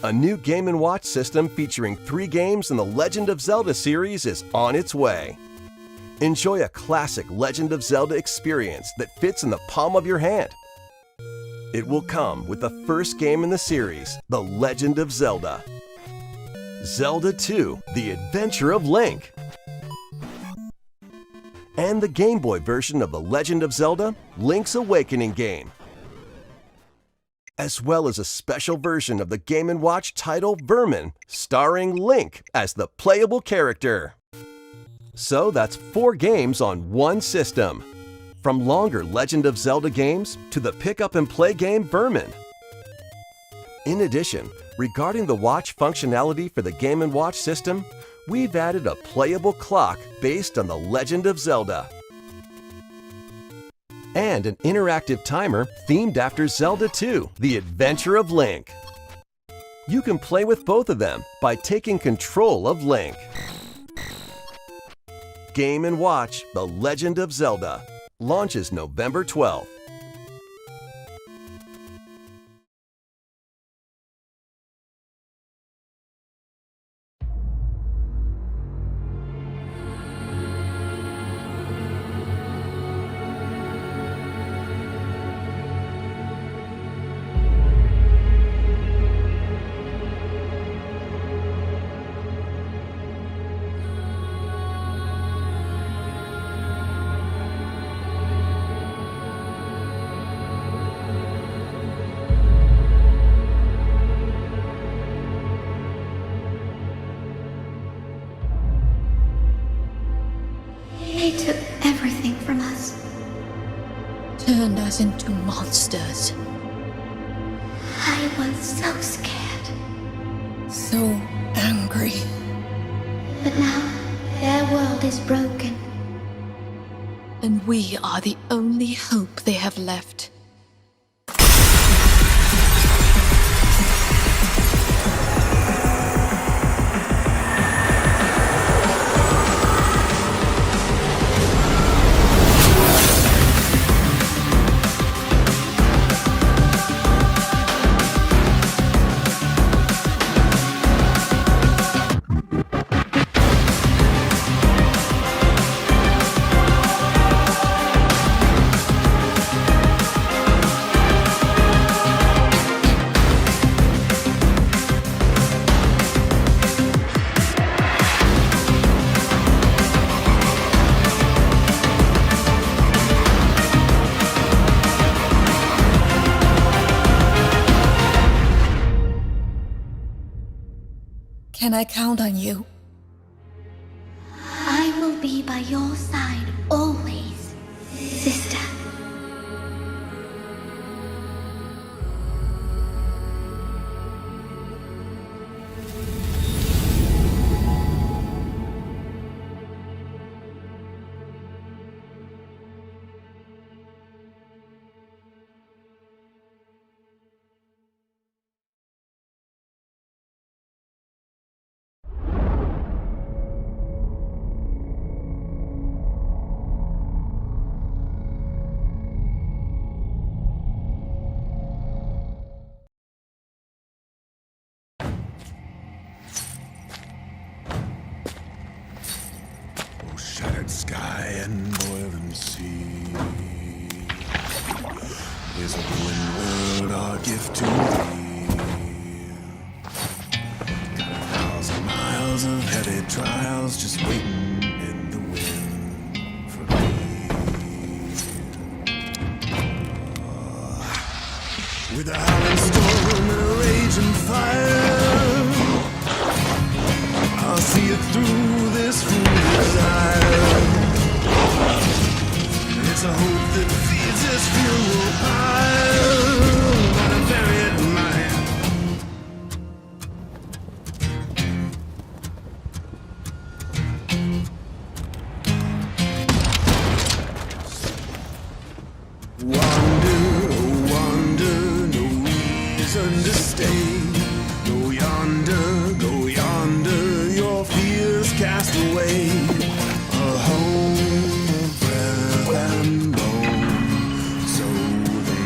A new Game & Watch system featuring 3 games in the Legend of Zelda series is on its way. Enjoy a classic Legend of Zelda experience that fits in the palm of your hand. It will come with the first game in the series, The Legend of Zelda. Zelda 2: The Adventure of Link. And the Game Boy version of The Legend of Zelda, Link's Awakening game. As well as a special version of the Game & Watch title Vermin, starring Link as the playable character. So that's 4 games on one system. From longer Legend of Zelda games to the pick-up-and-play game Vermin. In addition, regarding the watch functionality for the Game & Watch system, we've added a playable clock based on the Legend of Zelda. And an interactive timer themed after Zelda 2: The Adventure of Link. You can play with both of them by taking control of Link. Game & Watch: The Legend of Zelda launches November 12th. They took everything from us. Turned us into monsters. I was so scared. So angry. But now, their world is broken. And we are the only hope they have left. Can I count on you? I will be by your side always, sister. is a ruined world our gift to thee. Got 1,000 miles of heavy trials just waiting in the wind for me. With a howling storm and a raging fire, I'll see it through this foolish desire. It's a hope that feeds this funeral pyre, but I bury it in my hand. Wander, oh wander, no reason to stay. Go yonder, your fears cast away. A home of breath and bone, so they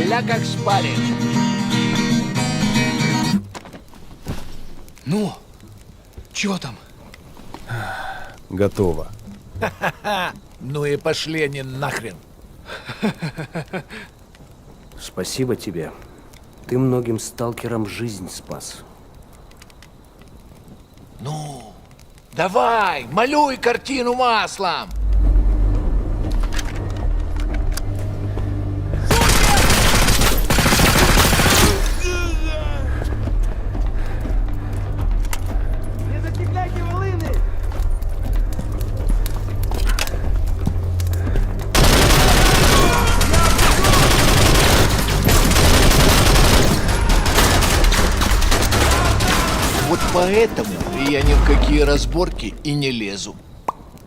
Ля как шпарит. Ну, чё там? Готово. Ну и пошли они нахрен. Спасибо тебе. Ты многим сталкерам жизнь спас. Ну, давай, малюй картину маслом. Вот поэтому я ни в какие разборки и не лезу.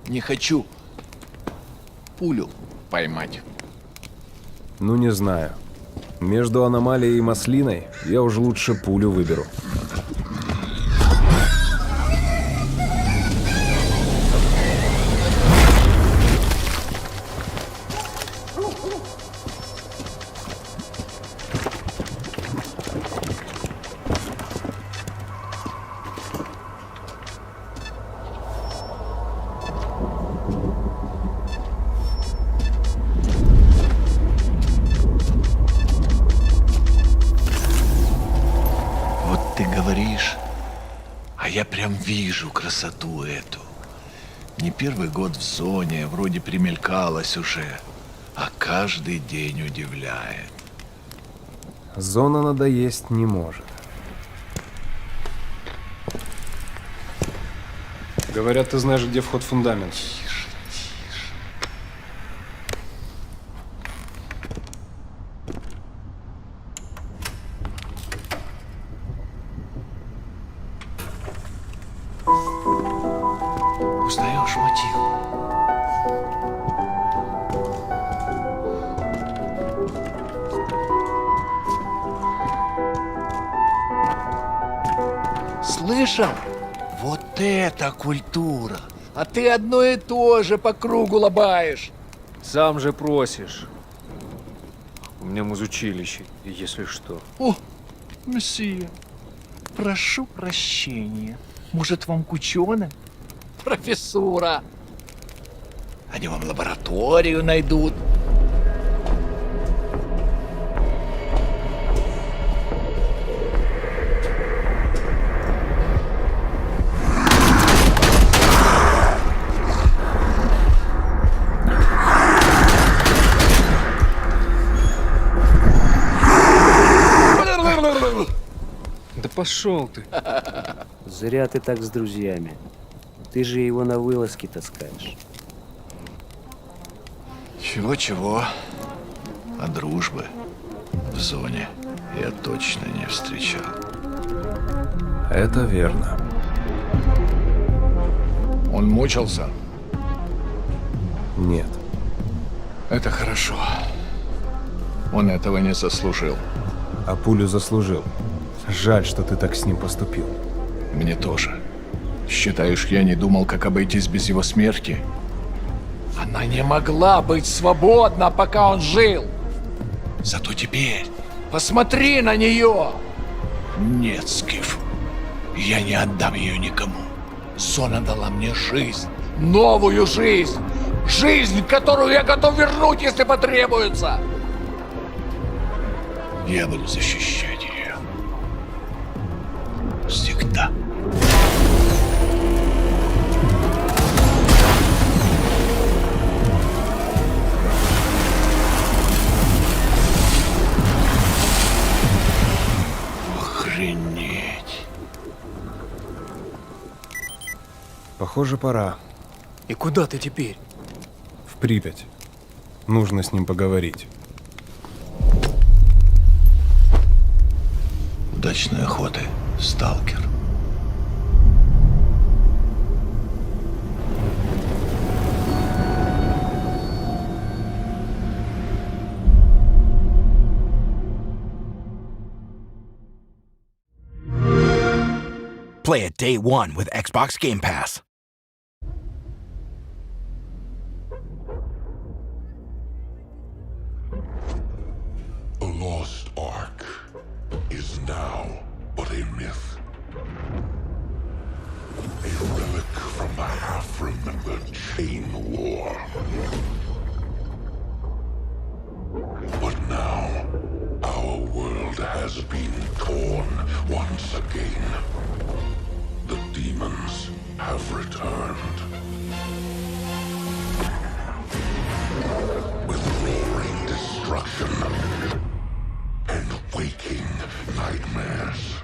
Не хочу пулю поймать. Ну, не знаю. Между аномалией и маслиной я уже лучше пулю выберу. Вот ты говоришь, а я прям вижу красоту эту. Не первый год в зоне, вроде примелькалась уже, а каждый день удивляет. Зона надоесть не может. Говорят, ты знаешь, где вход в фундамент. Узнаешь мотив? Слышал? Вот это культура! А ты одно и то же по кругу лобаешь. Сам же просишь. У меня музучилище, если что. О, месье, прошу прощения. Может, вам к ученым? Профессура. Они вам лабораторию найдут. Да пошел ты. Зря ты так с друзьями. Ты же его на вылазки таскаешь. Чего-чего, а дружбы в зоне я точно не встречал. Это верно. Он мучился? Нет. Это хорошо. Он этого не заслужил. А пулю заслужил. Жаль, что ты так с ним поступил. Мне тоже. Считаешь, я не думал, как обойтись без его смерти? Она не могла быть свободна, пока он жил. Зато теперь посмотри на нее. Нет, Скиф, я не отдам ее никому. Зона дала мне жизнь, новую жизнь. Жизнь, которую я готов вернуть, если потребуется. Я буду защищать ее. Всегда. Охренеть. Похоже, пора. И куда ты теперь? В Припять. Нужно с ним поговорить. Удачной охоты, сталкер. Play it day one with Xbox Game Pass. A lost ark is now but a myth. A relic from the half-remembered Chain War. But now, our world has been torn once again. The demons have returned. With roaring destruction and waking nightmares.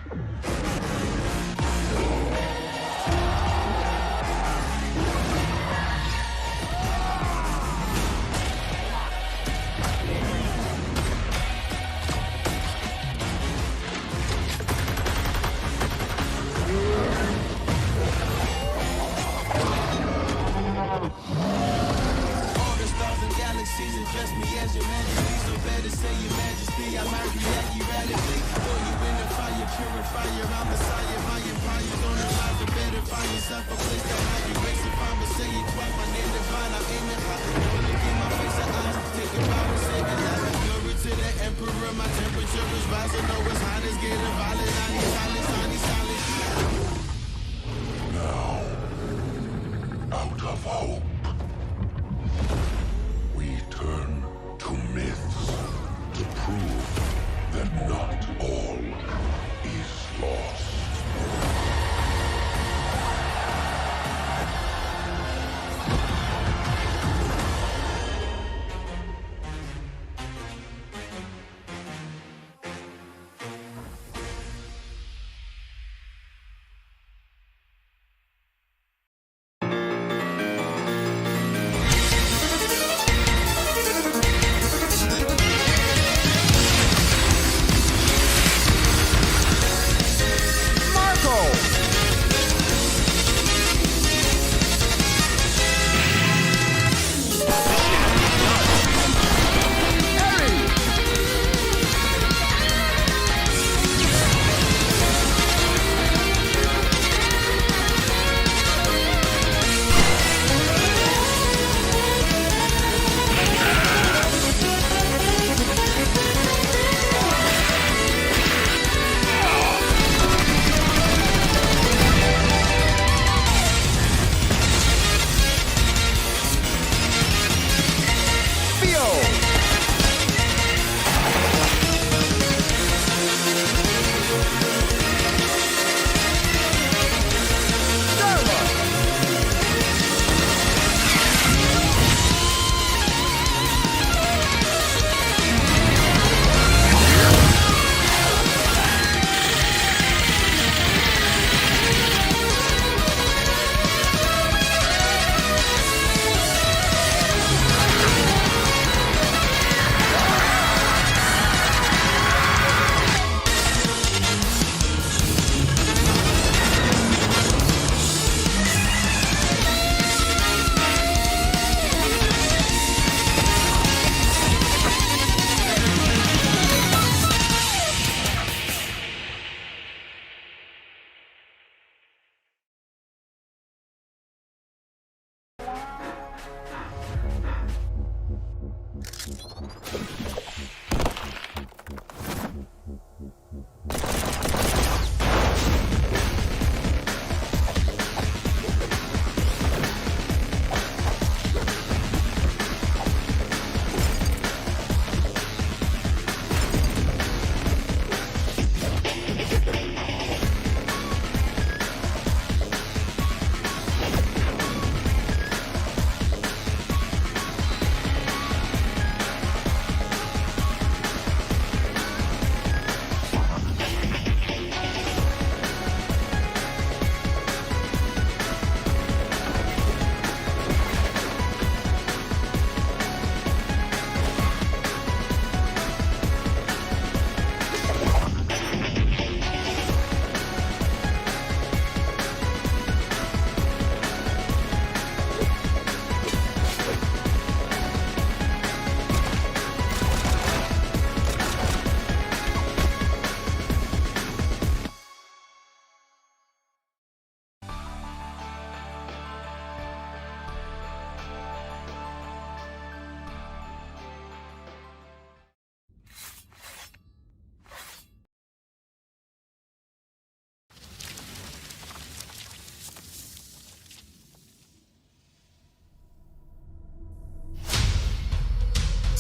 Now, out of hope, we turn to myths to prove that not all is lost.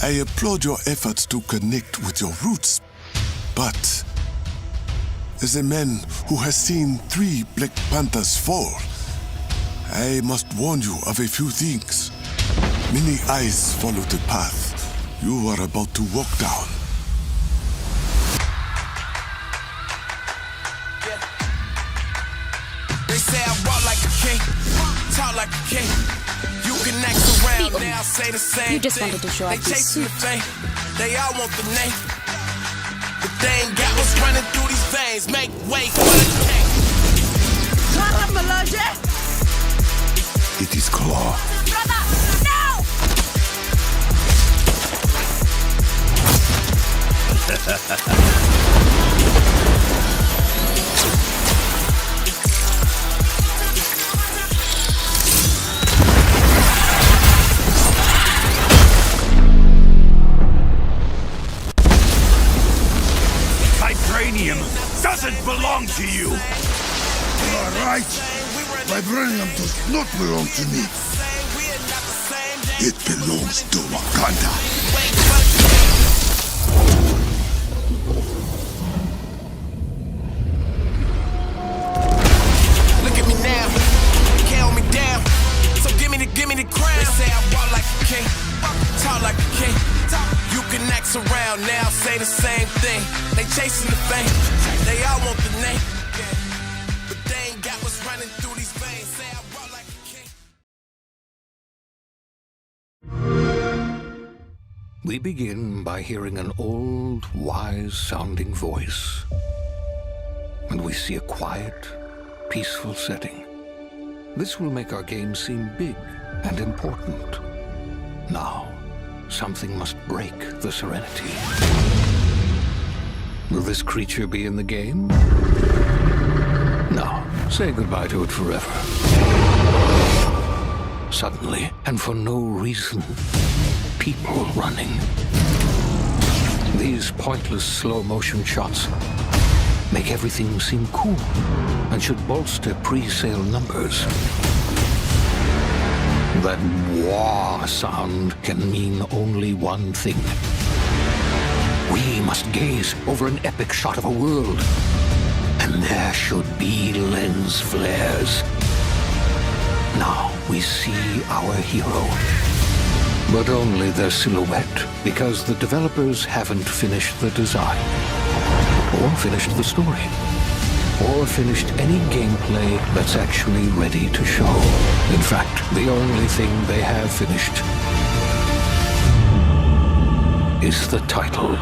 I applaud your efforts to connect with your roots, but as a man who has seen 3 Black Panthers fall, I must warn you of a few things. Many eyes follow the path you are about to walk down. They say I walk like a king, talk like a king. You can act around, they all say the same. You just wanted to show off your suit. They all want the name, but they ain't got what's running through these veins. Make way for the king. It is Claw. Brother, no! belong to you. Alright? Vibranium does not belong to me. It belongs to Wakanda. Look at me now, can't hold me down. So give me the crown. They say I walk like a king, talk like a king. You can act around now, say the same thing. They chasing the fame, they all want the name, but they ain't got what's running through these veins. Say I walk like a king. We begin by hearing an old, wise-sounding voice. And we see a quiet, peaceful setting. This will make our game seem big and important. Now, something must break the serenity. Will this creature be in the game? No. Say goodbye to it forever. Suddenly, and for no reason, people running. These pointless slow-motion shots make everything seem cool and should bolster pre-sale numbers. That wah sound can mean only one thing. We must gaze over an epic shot of a world, and there should be lens flares. Now we see our hero, but only their silhouette, because the developers haven't finished the design, or finished the story, or finished any gameplay that's actually ready to show. In fact, the only thing they have finished is the title.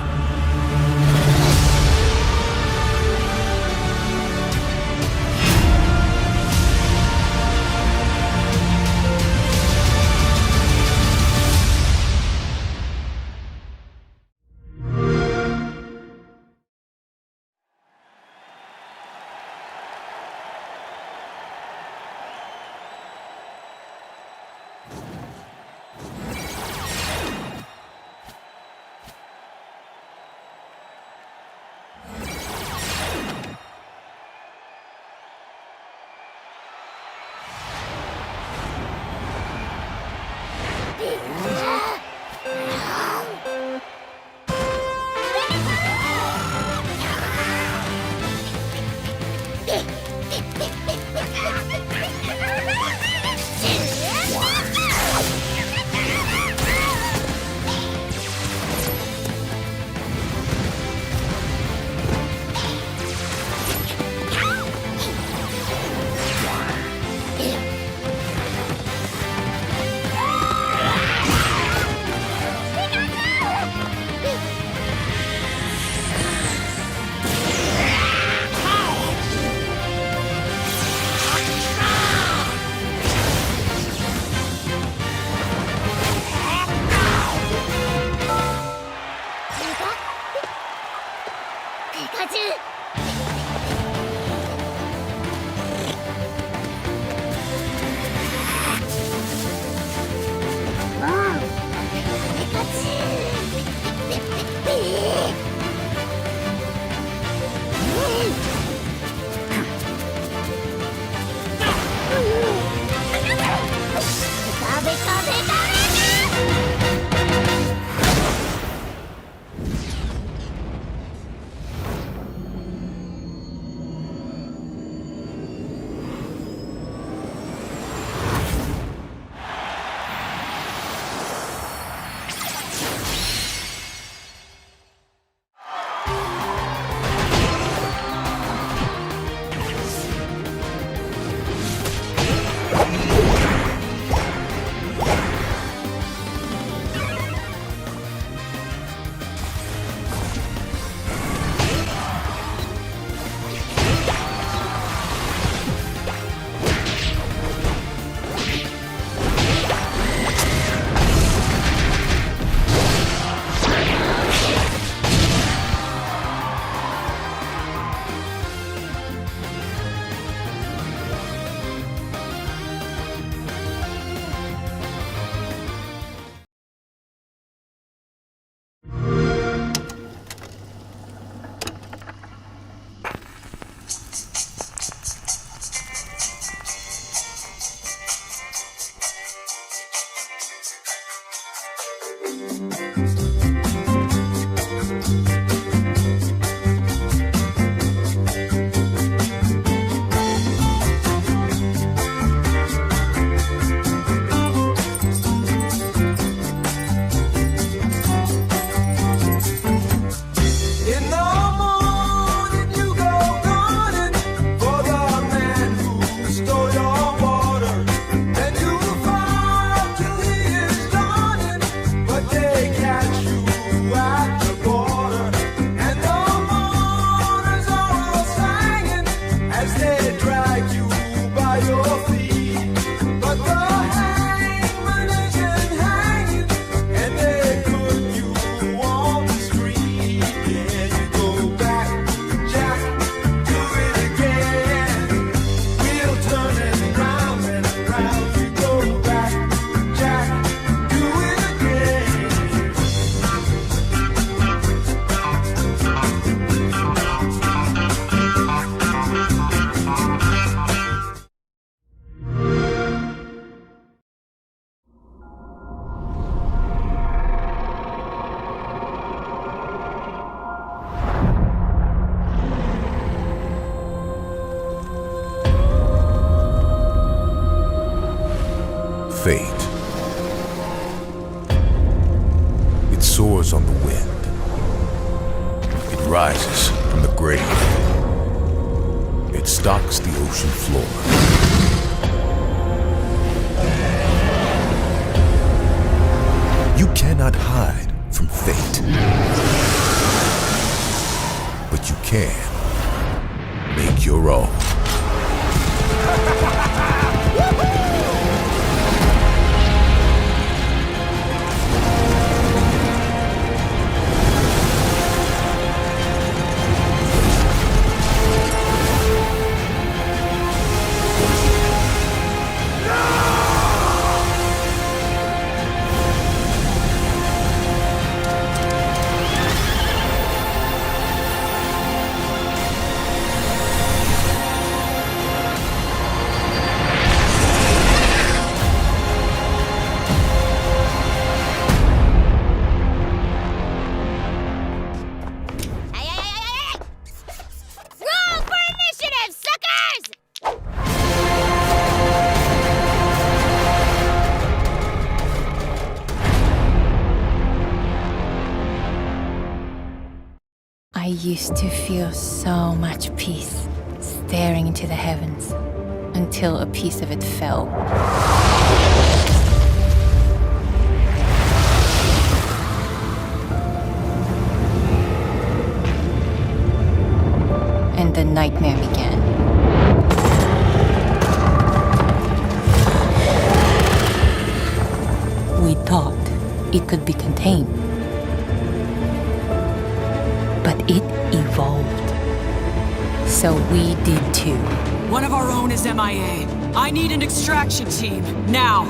fate. It soars on the wind. It rises from the grave. It stalks the ocean floor. You cannot hide from fate. But you can make your own. Roll for initiative, suckers! I used to feel so much peace staring into the heavens until a piece of it fell. And the nightmare began. We thought it could be contained. But it evolved. So we did too. One of our own is MIA. I need an extraction team, now!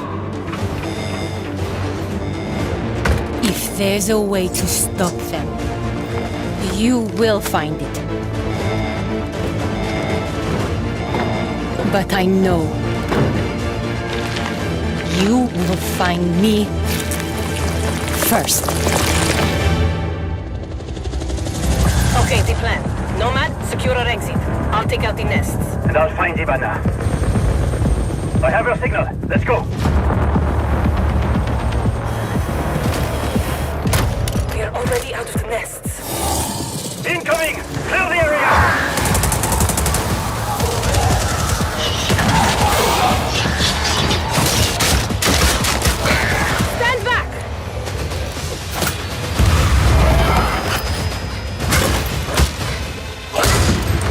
If there's a way to stop them, you will find it. But I know you will find me first. Okay, the plan. Nomad, secure our exit. I'll take out the nests. And I'll find Ivana. I have your signal. Let's go. We're already out of the nests. Incoming! Clear the area! Stand back!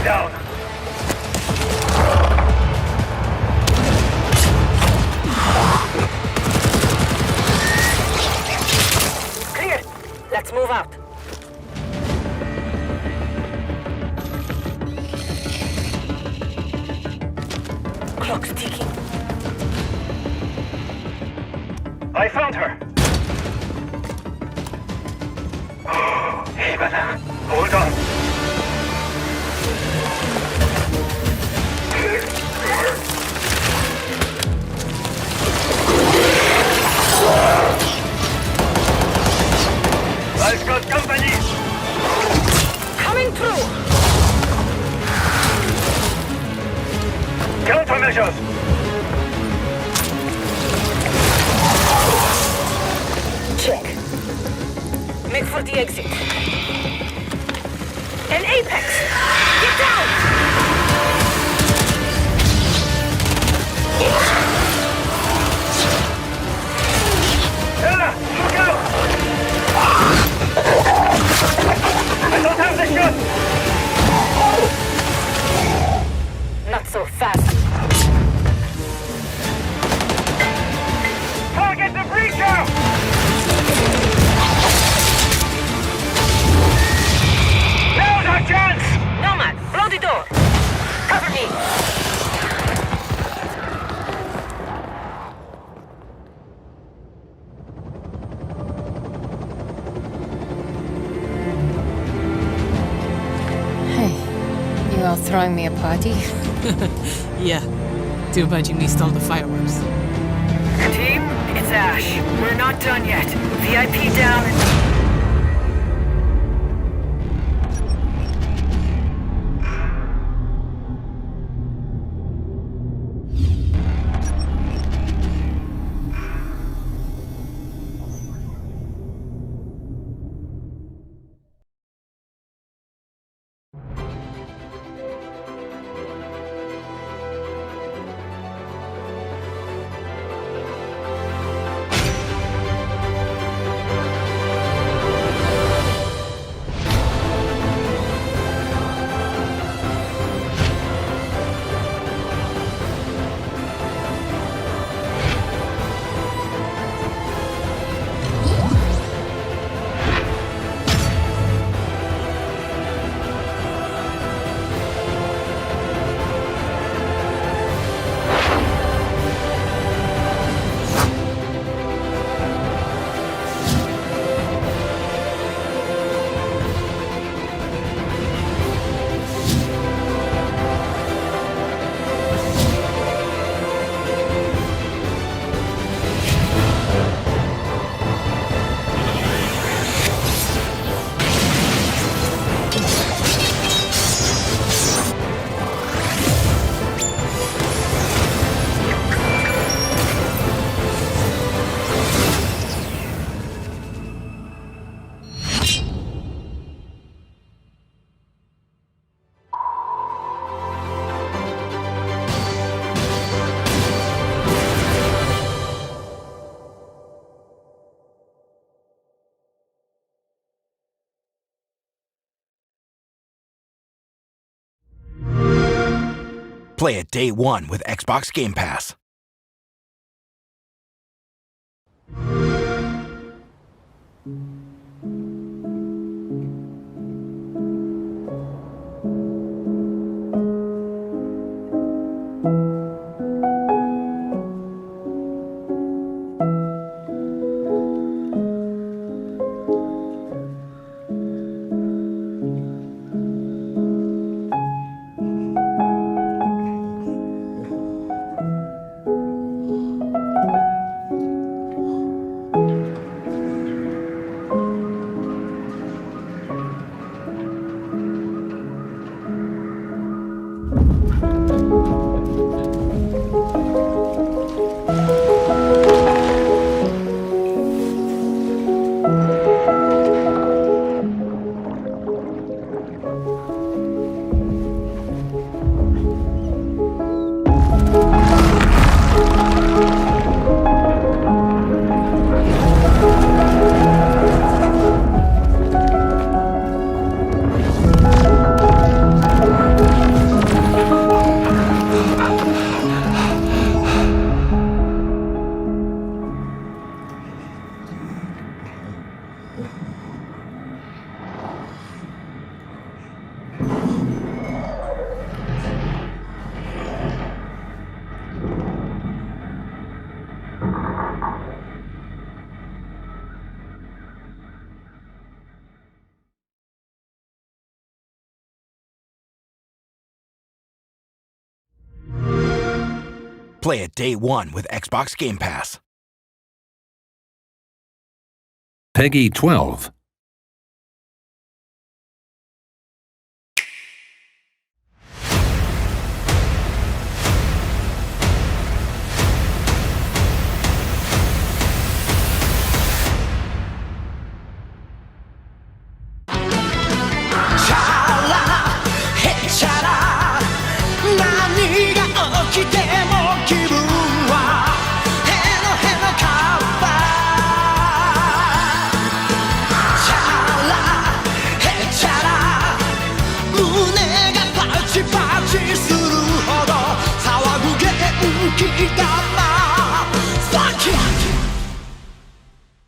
Down. Clear. Let's move out. Clock's ticking. I found her. Ivana, hold on. I've got company. Coming through. Countermeasures. Check. Make for the exit. An apex! Get down! Ella, look out! I don't have the shot! Not so fast. Target the breacher! Now's our chance! Nomad, blow the door! Cover me! Hey, you all throwing me a party? Yeah. Too bad you missed all the fireworks. Team, it's Ash. We're not done yet. VIP down and... Play it day one with Xbox Game Pass. Play it day one with Xbox Game Pass. Peggy 12.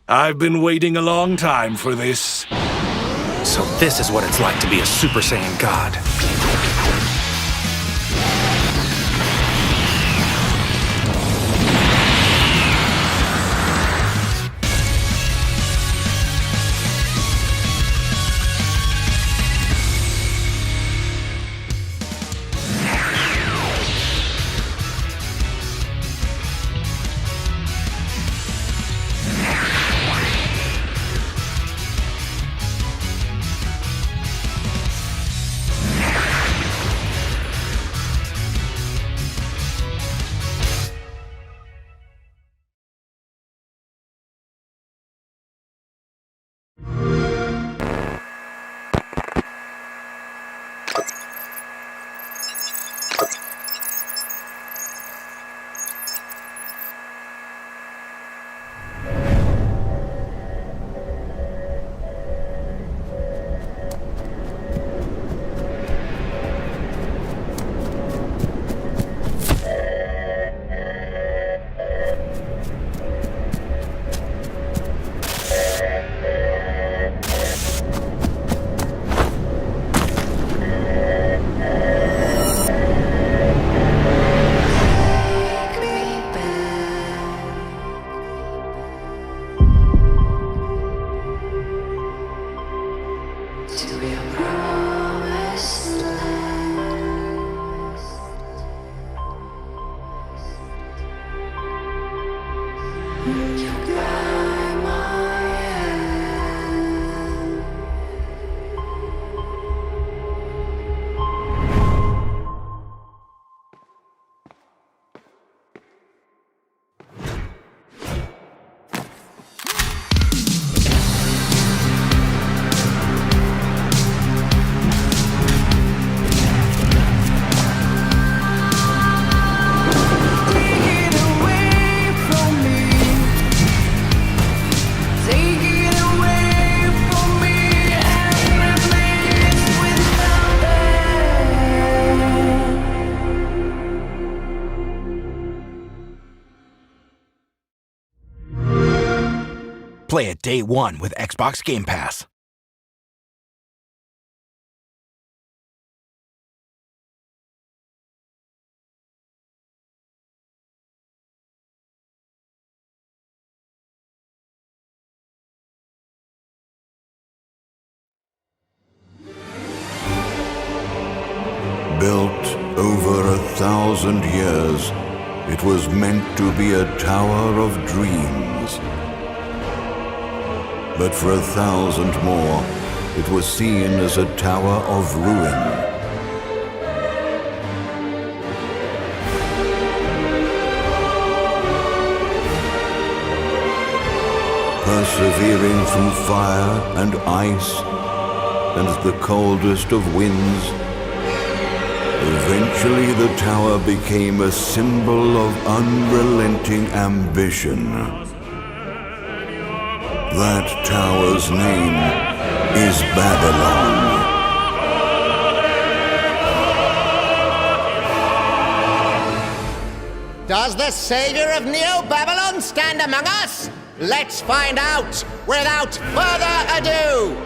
I've been waiting a long time for this. So this is what it's like to be a Super Saiyan God. Play it day one with Xbox Game Pass. Built over 1,000 years, it was meant to be a tower of dreams. But for 1,000 more, it was seen as a tower of ruin. Persevering through fire and ice and the coldest of winds, eventually the tower became a symbol of unrelenting ambition. That tower's name is Babylon. Does the savior of Neo-Babylon stand among us? Let's find out without further ado!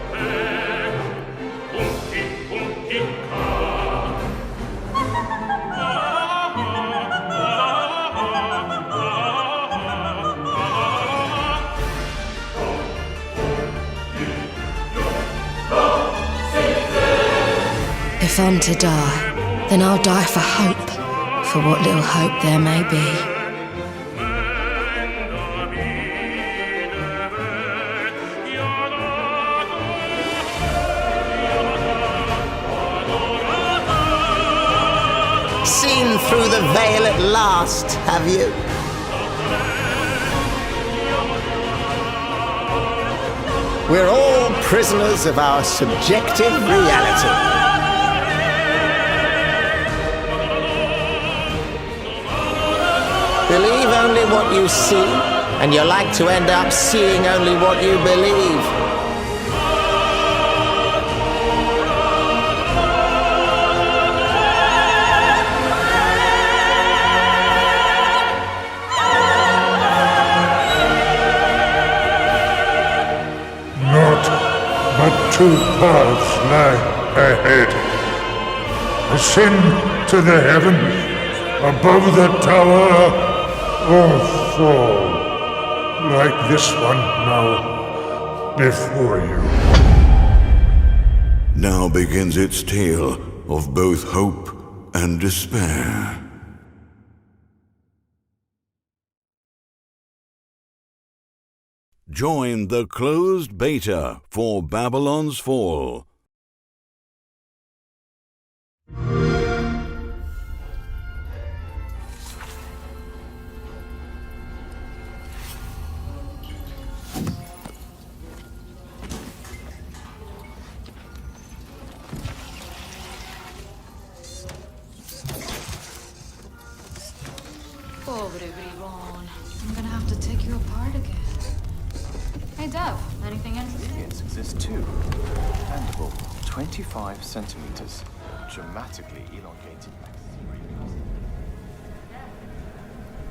If I'm to die, then I'll die for hope, for what little hope there may be. Seen through the veil at last, have you? We're all prisoners of our subjective reality. Believe only what you see, and you're like to end up seeing only what you believe. Naught but two paths lie ahead. Ascend to the heavens above the tower, or fall like this one now before you. Now begins its tale of both hope and despair. Join the closed beta for Babylon's Fall. Pobre bribón. I'm gonna have to take you apart again. Hey, Dev, anything interesting? Aliens exist too. Mandible, 25 centimeters. Dramatically elongated.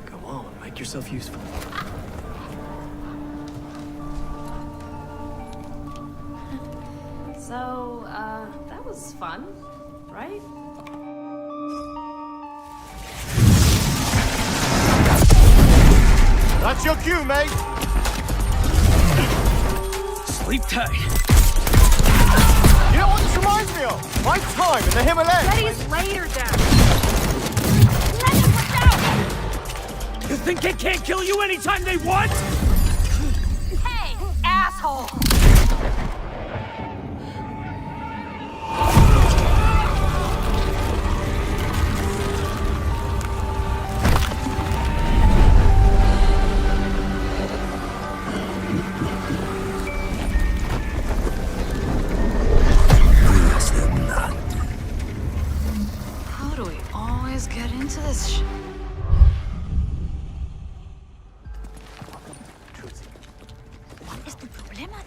Go on, make yourself useful. So, that was fun, right? That's your cue, mate! Sleep tight. You know what this reminds me of? My time in the Himalayas! Betty's later, Dad! You think they can't kill you anytime they want? Hey, asshole! How do we always get into this shit?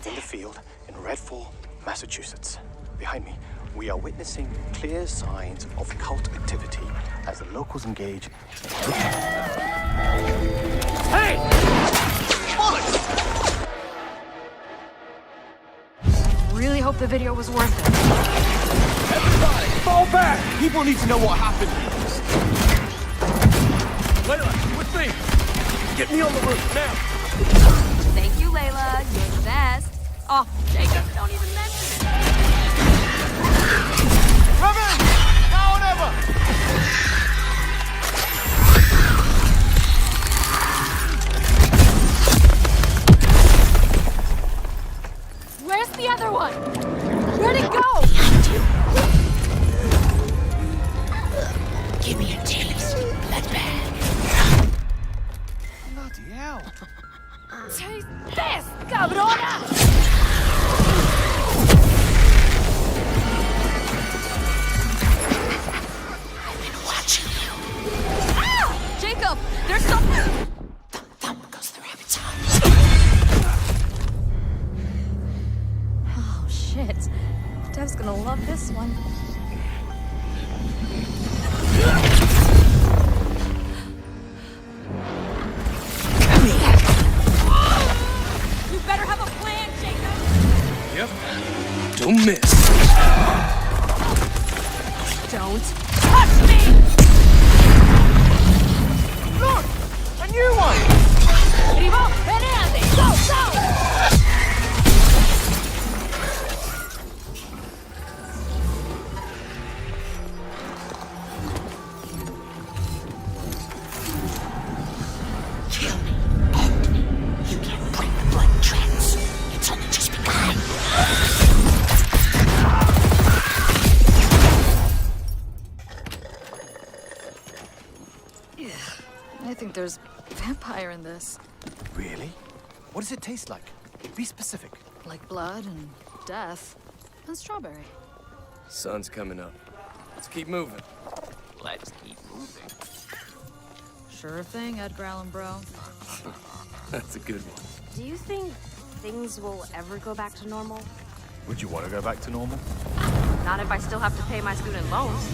In the field in Redfall, Massachusetts. Behind me, we are witnessing clear signs of cult activity as the locals engage. Hey! hope the video was worth it. Everybody, fall back! People need to know what happened. Layla, with me! Get me on the roof, now! Thank you, Layla. You're the best. Oh, Jacob, don't even mention it. Come in! Now or never! Where's the other one? Where'd it go? Give me a taste, bloodbag. Bloody hell. Taste this, cabrona! Watching you. Ah! Jacob, there's something! Thump goes the rabbit's heart. Oh, shit. Dev's gonna love this one. You better have a plan, Jacob! Yep. Don't miss. Don't touch me! Look! A new one! Rivo, Benelli, go, go! Kill me, and you can bring the blood trends. It's only just begun. I think there's vampire in this. Really? What does it taste like? Be specific. Like blood and death. And strawberry. Sun's coming up. Let's keep moving. Let's keep moving. Sure thing, Edgar Allan Bro. That's a good one. Do you think things will ever go back to normal? Would you want to go back to normal? Not if I still have to pay my student loans.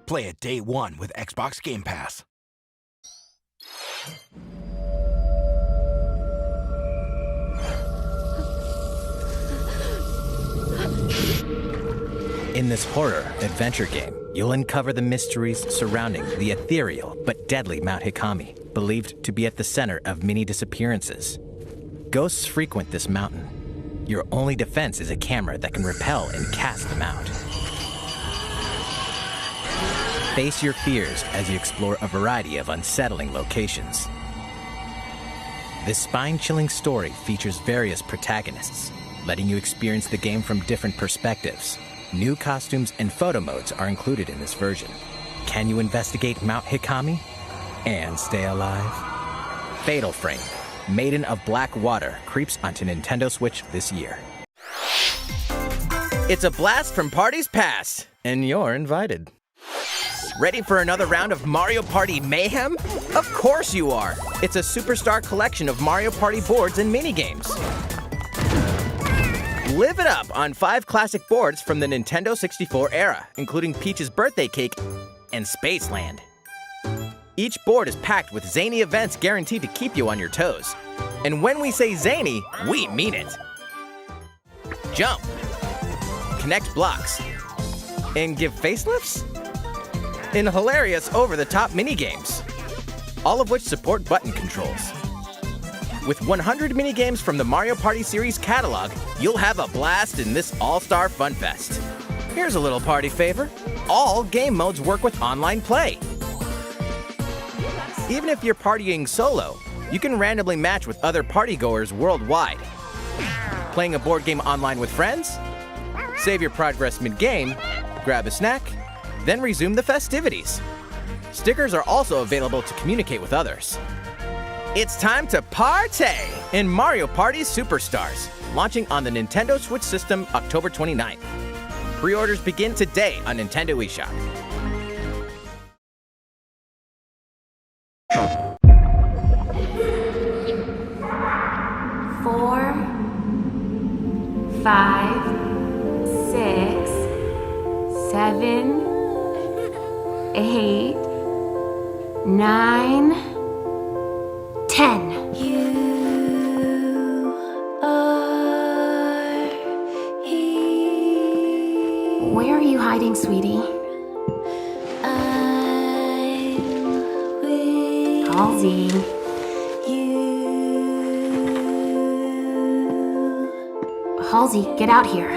Play it day one with Xbox Game Pass. In this horror adventure game, you'll uncover the mysteries surrounding the ethereal but deadly Mount Hikami, believed to be at the center of many disappearances. Ghosts frequent this mountain. Your only defense is a camera that can repel and cast them out. Face your fears as you explore a variety of unsettling locations. This spine-chilling story features various protagonists, letting you experience the game from different perspectives. New costumes and photo modes are included in this version. Can you investigate Mount Hikami and stay alive? Fatal Frame, Maiden of Black Water, creeps onto Nintendo Switch this year. It's a blast from parties past, and you're invited. Ready for another round of Mario Party mayhem? Of course you are! It's a superstar collection of Mario Party boards and minigames. Live it up on 5 classic boards from the Nintendo 64 era, including Peach's Birthday Cake and Spaceland. Each board is packed with zany events guaranteed to keep you on your toes. And when we say zany, we mean it. Jump, connect blocks, and give facelifts? In hilarious over-the-top minigames, all of which support button controls. With 100 minigames from the Mario Party series catalog, you'll have a blast in this all-star fun fest. Here's a little party favor. All game modes work with online play. Even if you're partying solo, you can randomly match with other partygoers worldwide. Playing a board game online with friends? Save your progress mid-game, grab a snack, then resume the festivities. Stickers are also available to communicate with others. It's time to party in Mario Party Superstars, launching on the Nintendo Switch system October 29th. Pre-orders begin today on Nintendo eShop. 4, 5, 6, 7, 8, 9, 10. Where are you hiding, sweetie? Halsey. Halsey, get out here.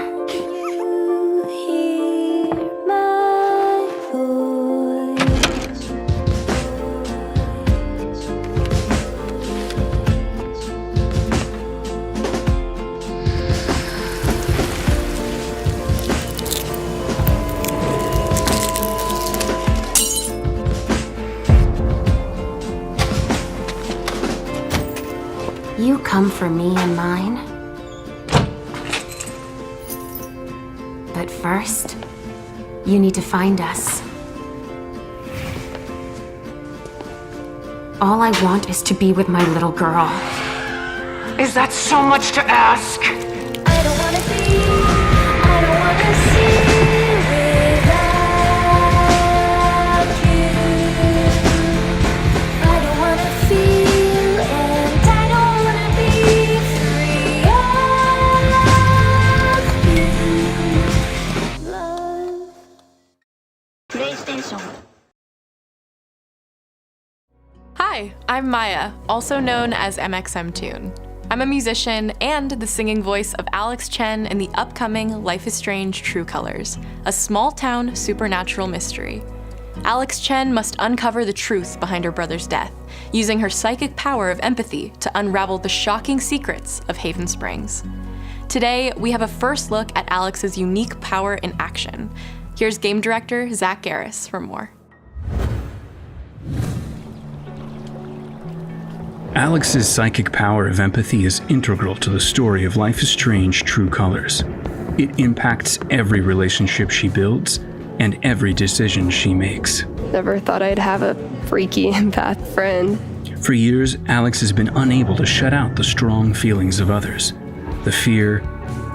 You come for me and mine. But first, you need to find us. All I want is to be with my little girl. Is that so much to ask? I don't wanna see without you. I don't wanna feel and I don't wanna be free of you. Love. PlayStation. Hi, I'm Maya, also known as MXMTune. I'm a musician and the singing voice of Alex Chen in the upcoming Life is Strange True Colors, a small-town supernatural mystery. Alex Chen must uncover the truth behind her brother's death, using her psychic power of empathy to unravel the shocking secrets of Haven Springs. Today, we have a first look at Alex's unique power in action. Here's game director Zach Garris for more. Alex's psychic power of empathy is integral to the story of Life is Strange True Colors. It impacts every relationship she builds and every decision she makes. Never thought I'd have a freaky empath friend. For years, Alex has been unable to shut out the strong feelings of others, the fear,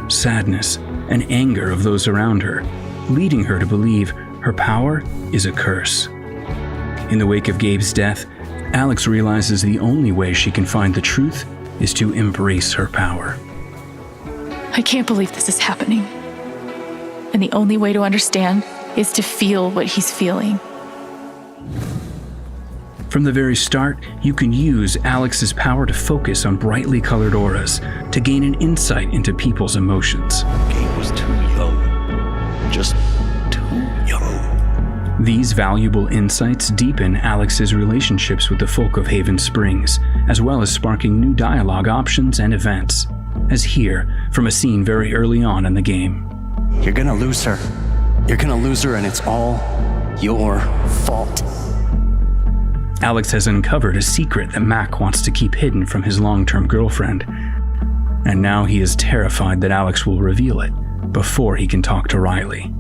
sadness, and anger of those around her, leading her to believe her power is a curse. In the wake of Gabe's death, Alex realizes the only way she can find the truth is to embrace her power. I can't believe this is happening. And the only way to understand is to feel what he's feeling. From the very start, you can use Alex's power to focus on brightly colored auras to gain an insight into people's emotions. Gabe was too young. Just too young. These valuable insights deepen Alex's relationships with the folk of Haven Springs, as well as sparking new dialogue options and events, as here from a scene very early on in the game. You're gonna lose her. You're gonna lose her, and it's all your fault. Alex has uncovered a secret that Mac wants to keep hidden from his long-term girlfriend, and now he is terrified that Alex will reveal it before he can talk to Riley.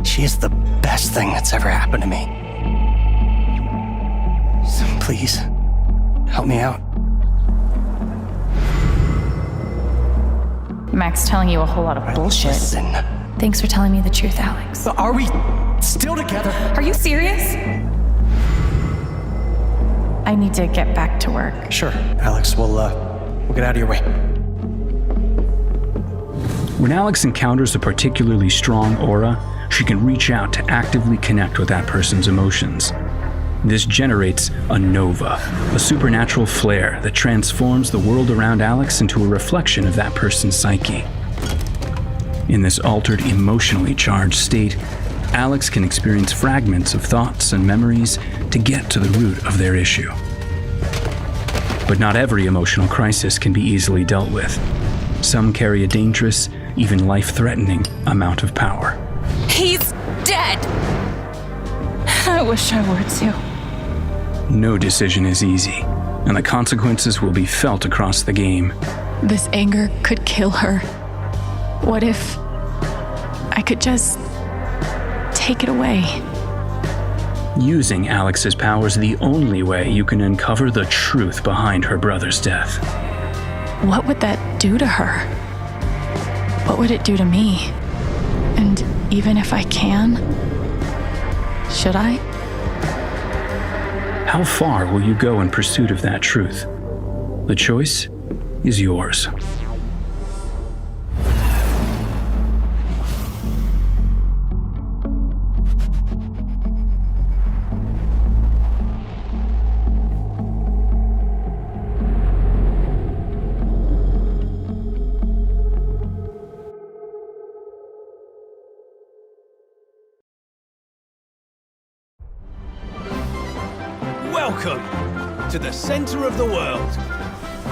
She is the best thing that's ever happened to me. So please, help me out. Mac's telling you a whole lot of bullshit. Listen. Thanks for telling me the truth, Alex. Are we still together? Are you serious? I need to get back to work. Sure, Alex, we'll get out of your way. When Alex encounters a particularly strong aura, she can reach out to actively connect with that person's emotions. This generates a nova, a supernatural flare that transforms the world around Alex into a reflection of that person's psyche. In this altered, emotionally charged state, Alex can experience fragments of thoughts and memories to get to the root of their issue. But not every emotional crisis can be easily dealt with. Some carry a dangerous, even life-threatening amount of power. He's dead! I wish I were too. No decision is easy, and the consequences will be felt across the game. This anger could kill her. What if I could just take it away? Using Alex's power is the only way you can uncover the truth behind her brother's death. what would that do to her? What would it do to me? And even if I can, should I? How far will you go in pursuit of that truth? The choice is yours. Welcome to the centre of the world.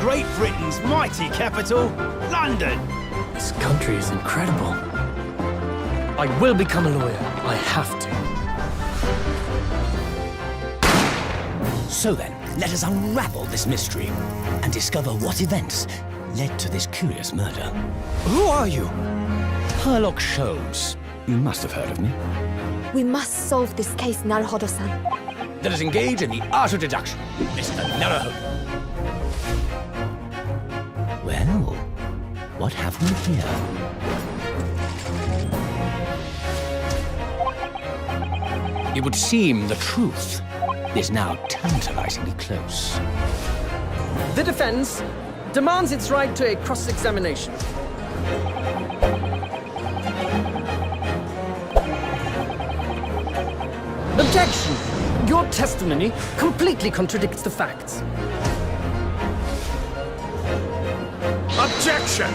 Great Britain's mighty capital, London. This country is incredible. I will become a lawyer. I have to. So then, let us unravel this mystery and discover what events led to this curious murder. Who are you? Herlock Sholmes. You must have heard of me. We must solve this case, Naruhodo-san. Let us engage in the art of deduction, Mr. Naruhodo. Well, what have we here? It would seem the truth is now tantalizingly close. The defense demands its right to a cross-examination. Objection! Your testimony completely contradicts the facts. Objection!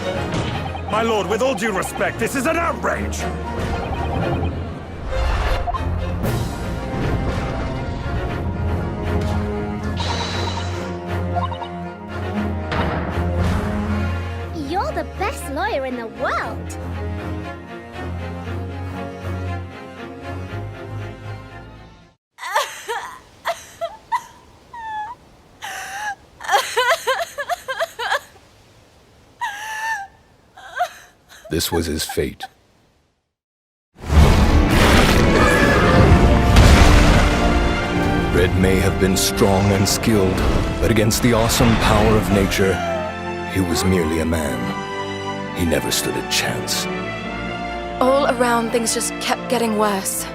My lord, with all due respect, this is an outrage! You're the best lawyer in the world. This was his fate. Red may have been strong and skilled, but against the awesome power of nature, he was merely a man. He never stood a chance. All around, things just kept getting worse.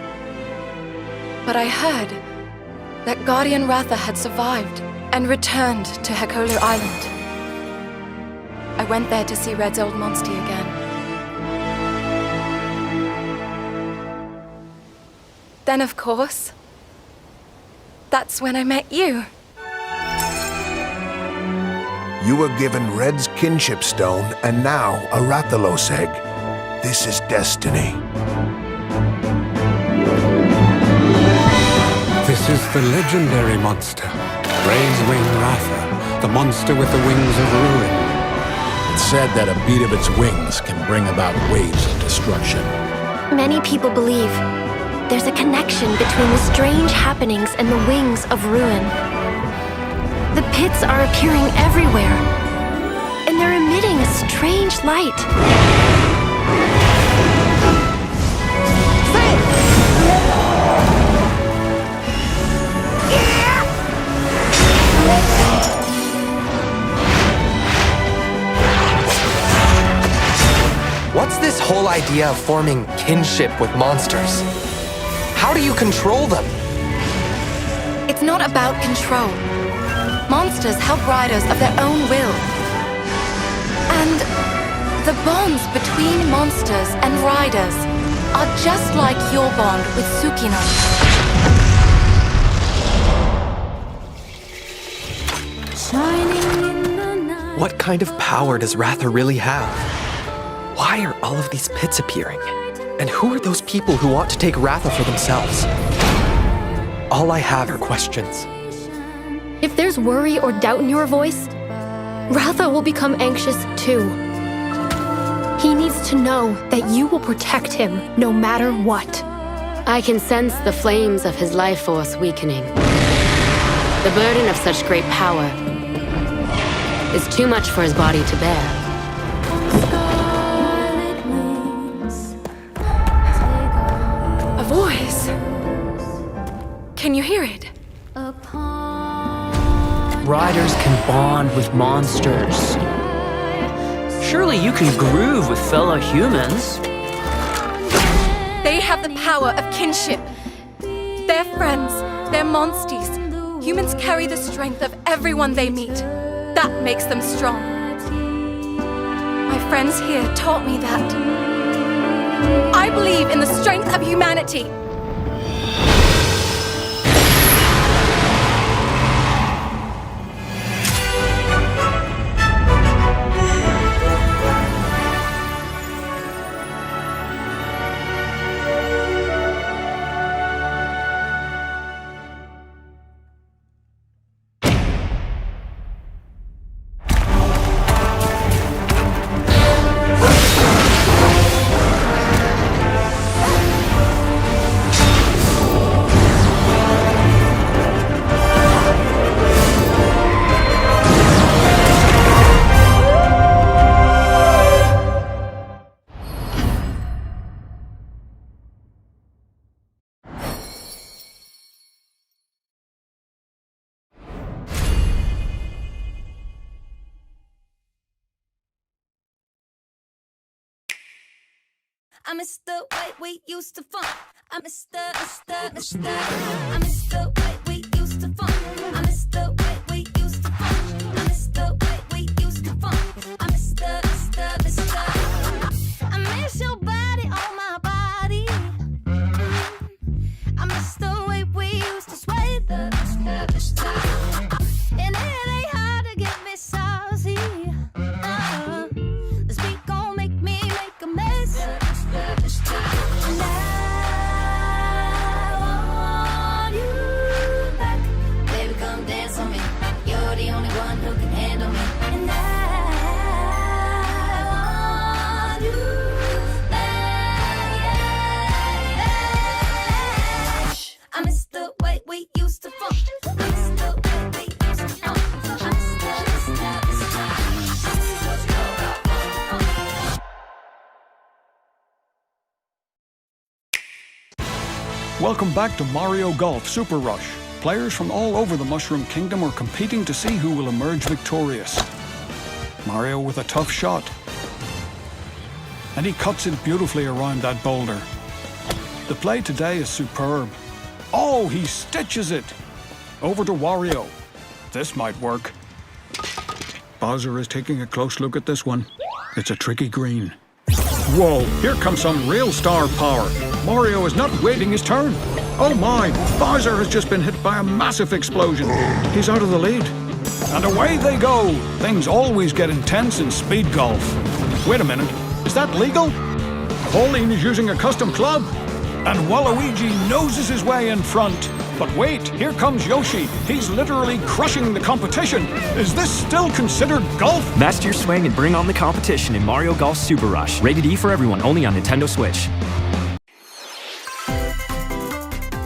But I heard that Guardian Ratha had survived and returned to Hekolu Island. I went there to see Red's old monster again. Then, of course, that's when I met you. You were given Red's kinship stone and now a Rathalos egg. This is destiny. This is the legendary monster, Ray's Wing Ratha, the monster with the wings of ruin. It's said that a beat of its wings can bring about waves of destruction. Many people believe there's a connection between the strange happenings and the wings of ruin. The pits are appearing everywhere, and they're emitting a strange light. What's this whole idea of forming kinship with monsters? How do you control them? It's not about control. Monsters help riders of their own will. And the bonds between monsters and riders are just like your bond with Tsukino. What kind of power does Ratha really have? Why are all of these pits appearing? And who are those people who want to take Ratha for themselves? All I have are questions. If there's worry or doubt in your voice, Ratha will become anxious too. He needs to know that you will protect him no matter what. I can sense the flames of his life force weakening. The burden of such great power is too much for his body to bear. A voice. Can you hear it? Riders can bond with monsters. Surely you can groove with fellow humans. They have the power of kinship. They're friends. They're monsties. Humans carry the strength of everyone they meet. That makes them strong. My friends here taught me that. I believe in the strength of humanity. I miss the way we used to funk. I miss the I miss the way we used to funk. I miss the way we used to funk. I miss the way we used to funk. I miss the I miss your body on my body. I miss the way we used to sway the and it ain't hard to get me saucy. This beat gon' make me make a mess. And I want you back. Baby, come dance on me. You're the only one who can handle me. And I want you back. I miss the way we used to funk. I miss the way we used to funk. I miss Welcome back to Mario Golf Super Rush. Players from all over the Mushroom Kingdom are competing to see who will emerge victorious. Mario with a tough shot. And he cuts it beautifully around that boulder. The play today is superb. Oh, he stitches it! Over to Wario. This might work. Bowser is taking a close look at this one. It's a tricky green. Whoa, here comes some real star power. Mario is not waiting his turn. Oh my, Bowser has just been hit by a massive explosion. He's out of the lead. And away they go. Things always get intense in speed golf. Wait a minute, is that legal? Pauline is using a custom club. And Waluigi noses his way in front. But wait, here comes Yoshi. He's literally crushing the competition. Is this still considered golf? Master your swing and bring on the competition in Mario Golf Super Rush. Rated E for everyone, only on Nintendo Switch.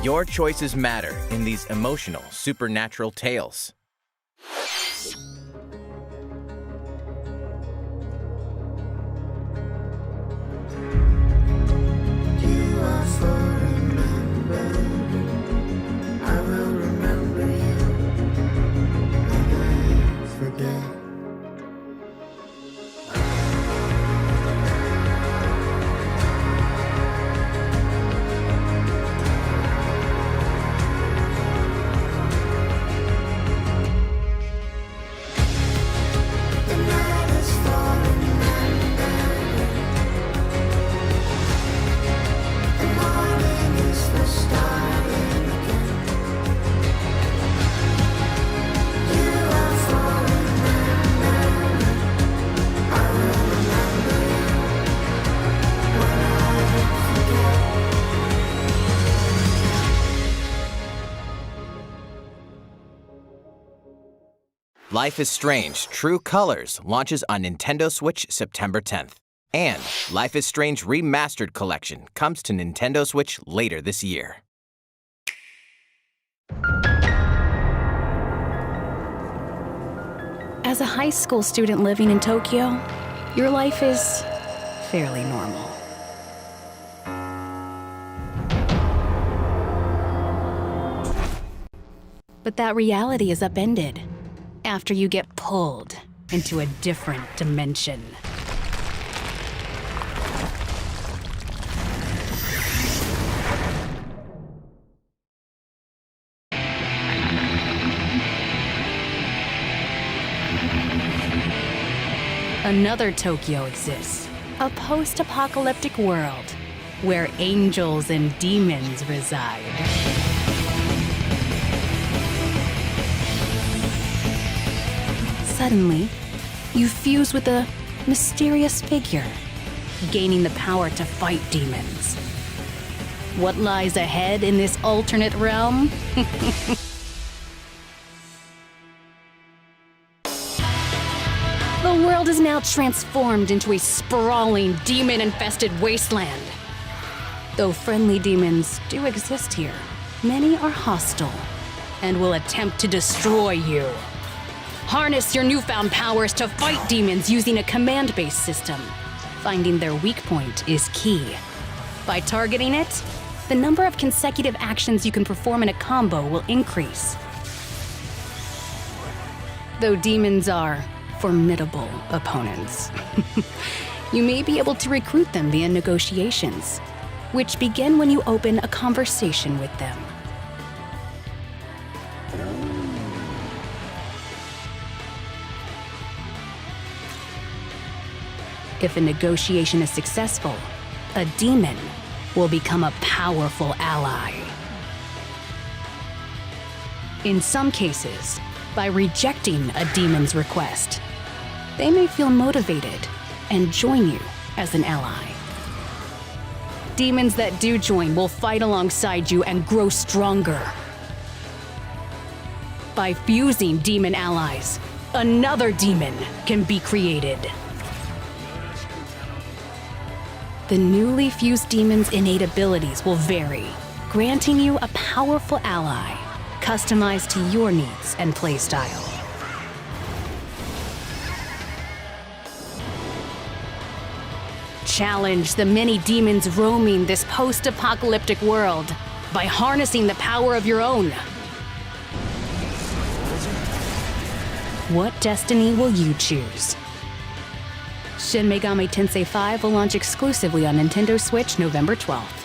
Your choices matter in these emotional, supernatural tales. Life is Strange True Colors launches on Nintendo Switch September 10th. And Life is Strange Remastered Collection comes to Nintendo Switch later this year. As a high school student living in Tokyo, your life is fairly normal. But that reality is upended after you get pulled into a different dimension. Another Tokyo exists, a post-apocalyptic world where angels and demons reside. Suddenly, you fuse with a mysterious figure, gaining the power to fight demons. What lies ahead in this alternate realm? The world is now transformed into a sprawling, demon-infested wasteland. Though friendly demons do exist here, many are hostile and will attempt to destroy you. Harness your newfound powers to fight demons using a command-based system. Finding their weak point is key. By targeting it, the number of consecutive actions you can perform in a combo will increase. Though demons are formidable opponents, you may be able to recruit them via negotiations, which begin when you open a conversation with them. If a negotiation is successful, a demon will become a powerful ally. In some cases, by rejecting a demon's request, they may feel motivated and join you as an ally. Demons that do join will fight alongside you and grow stronger. By fusing demon allies, another demon can be created. The newly fused demon's innate abilities will vary, granting you a powerful ally, customized to your needs and playstyle. Challenge the many demons roaming this post-apocalyptic world by harnessing the power of your own. What destiny will you choose? Shin Megami Tensei 5 will launch exclusively on Nintendo Switch November 12th.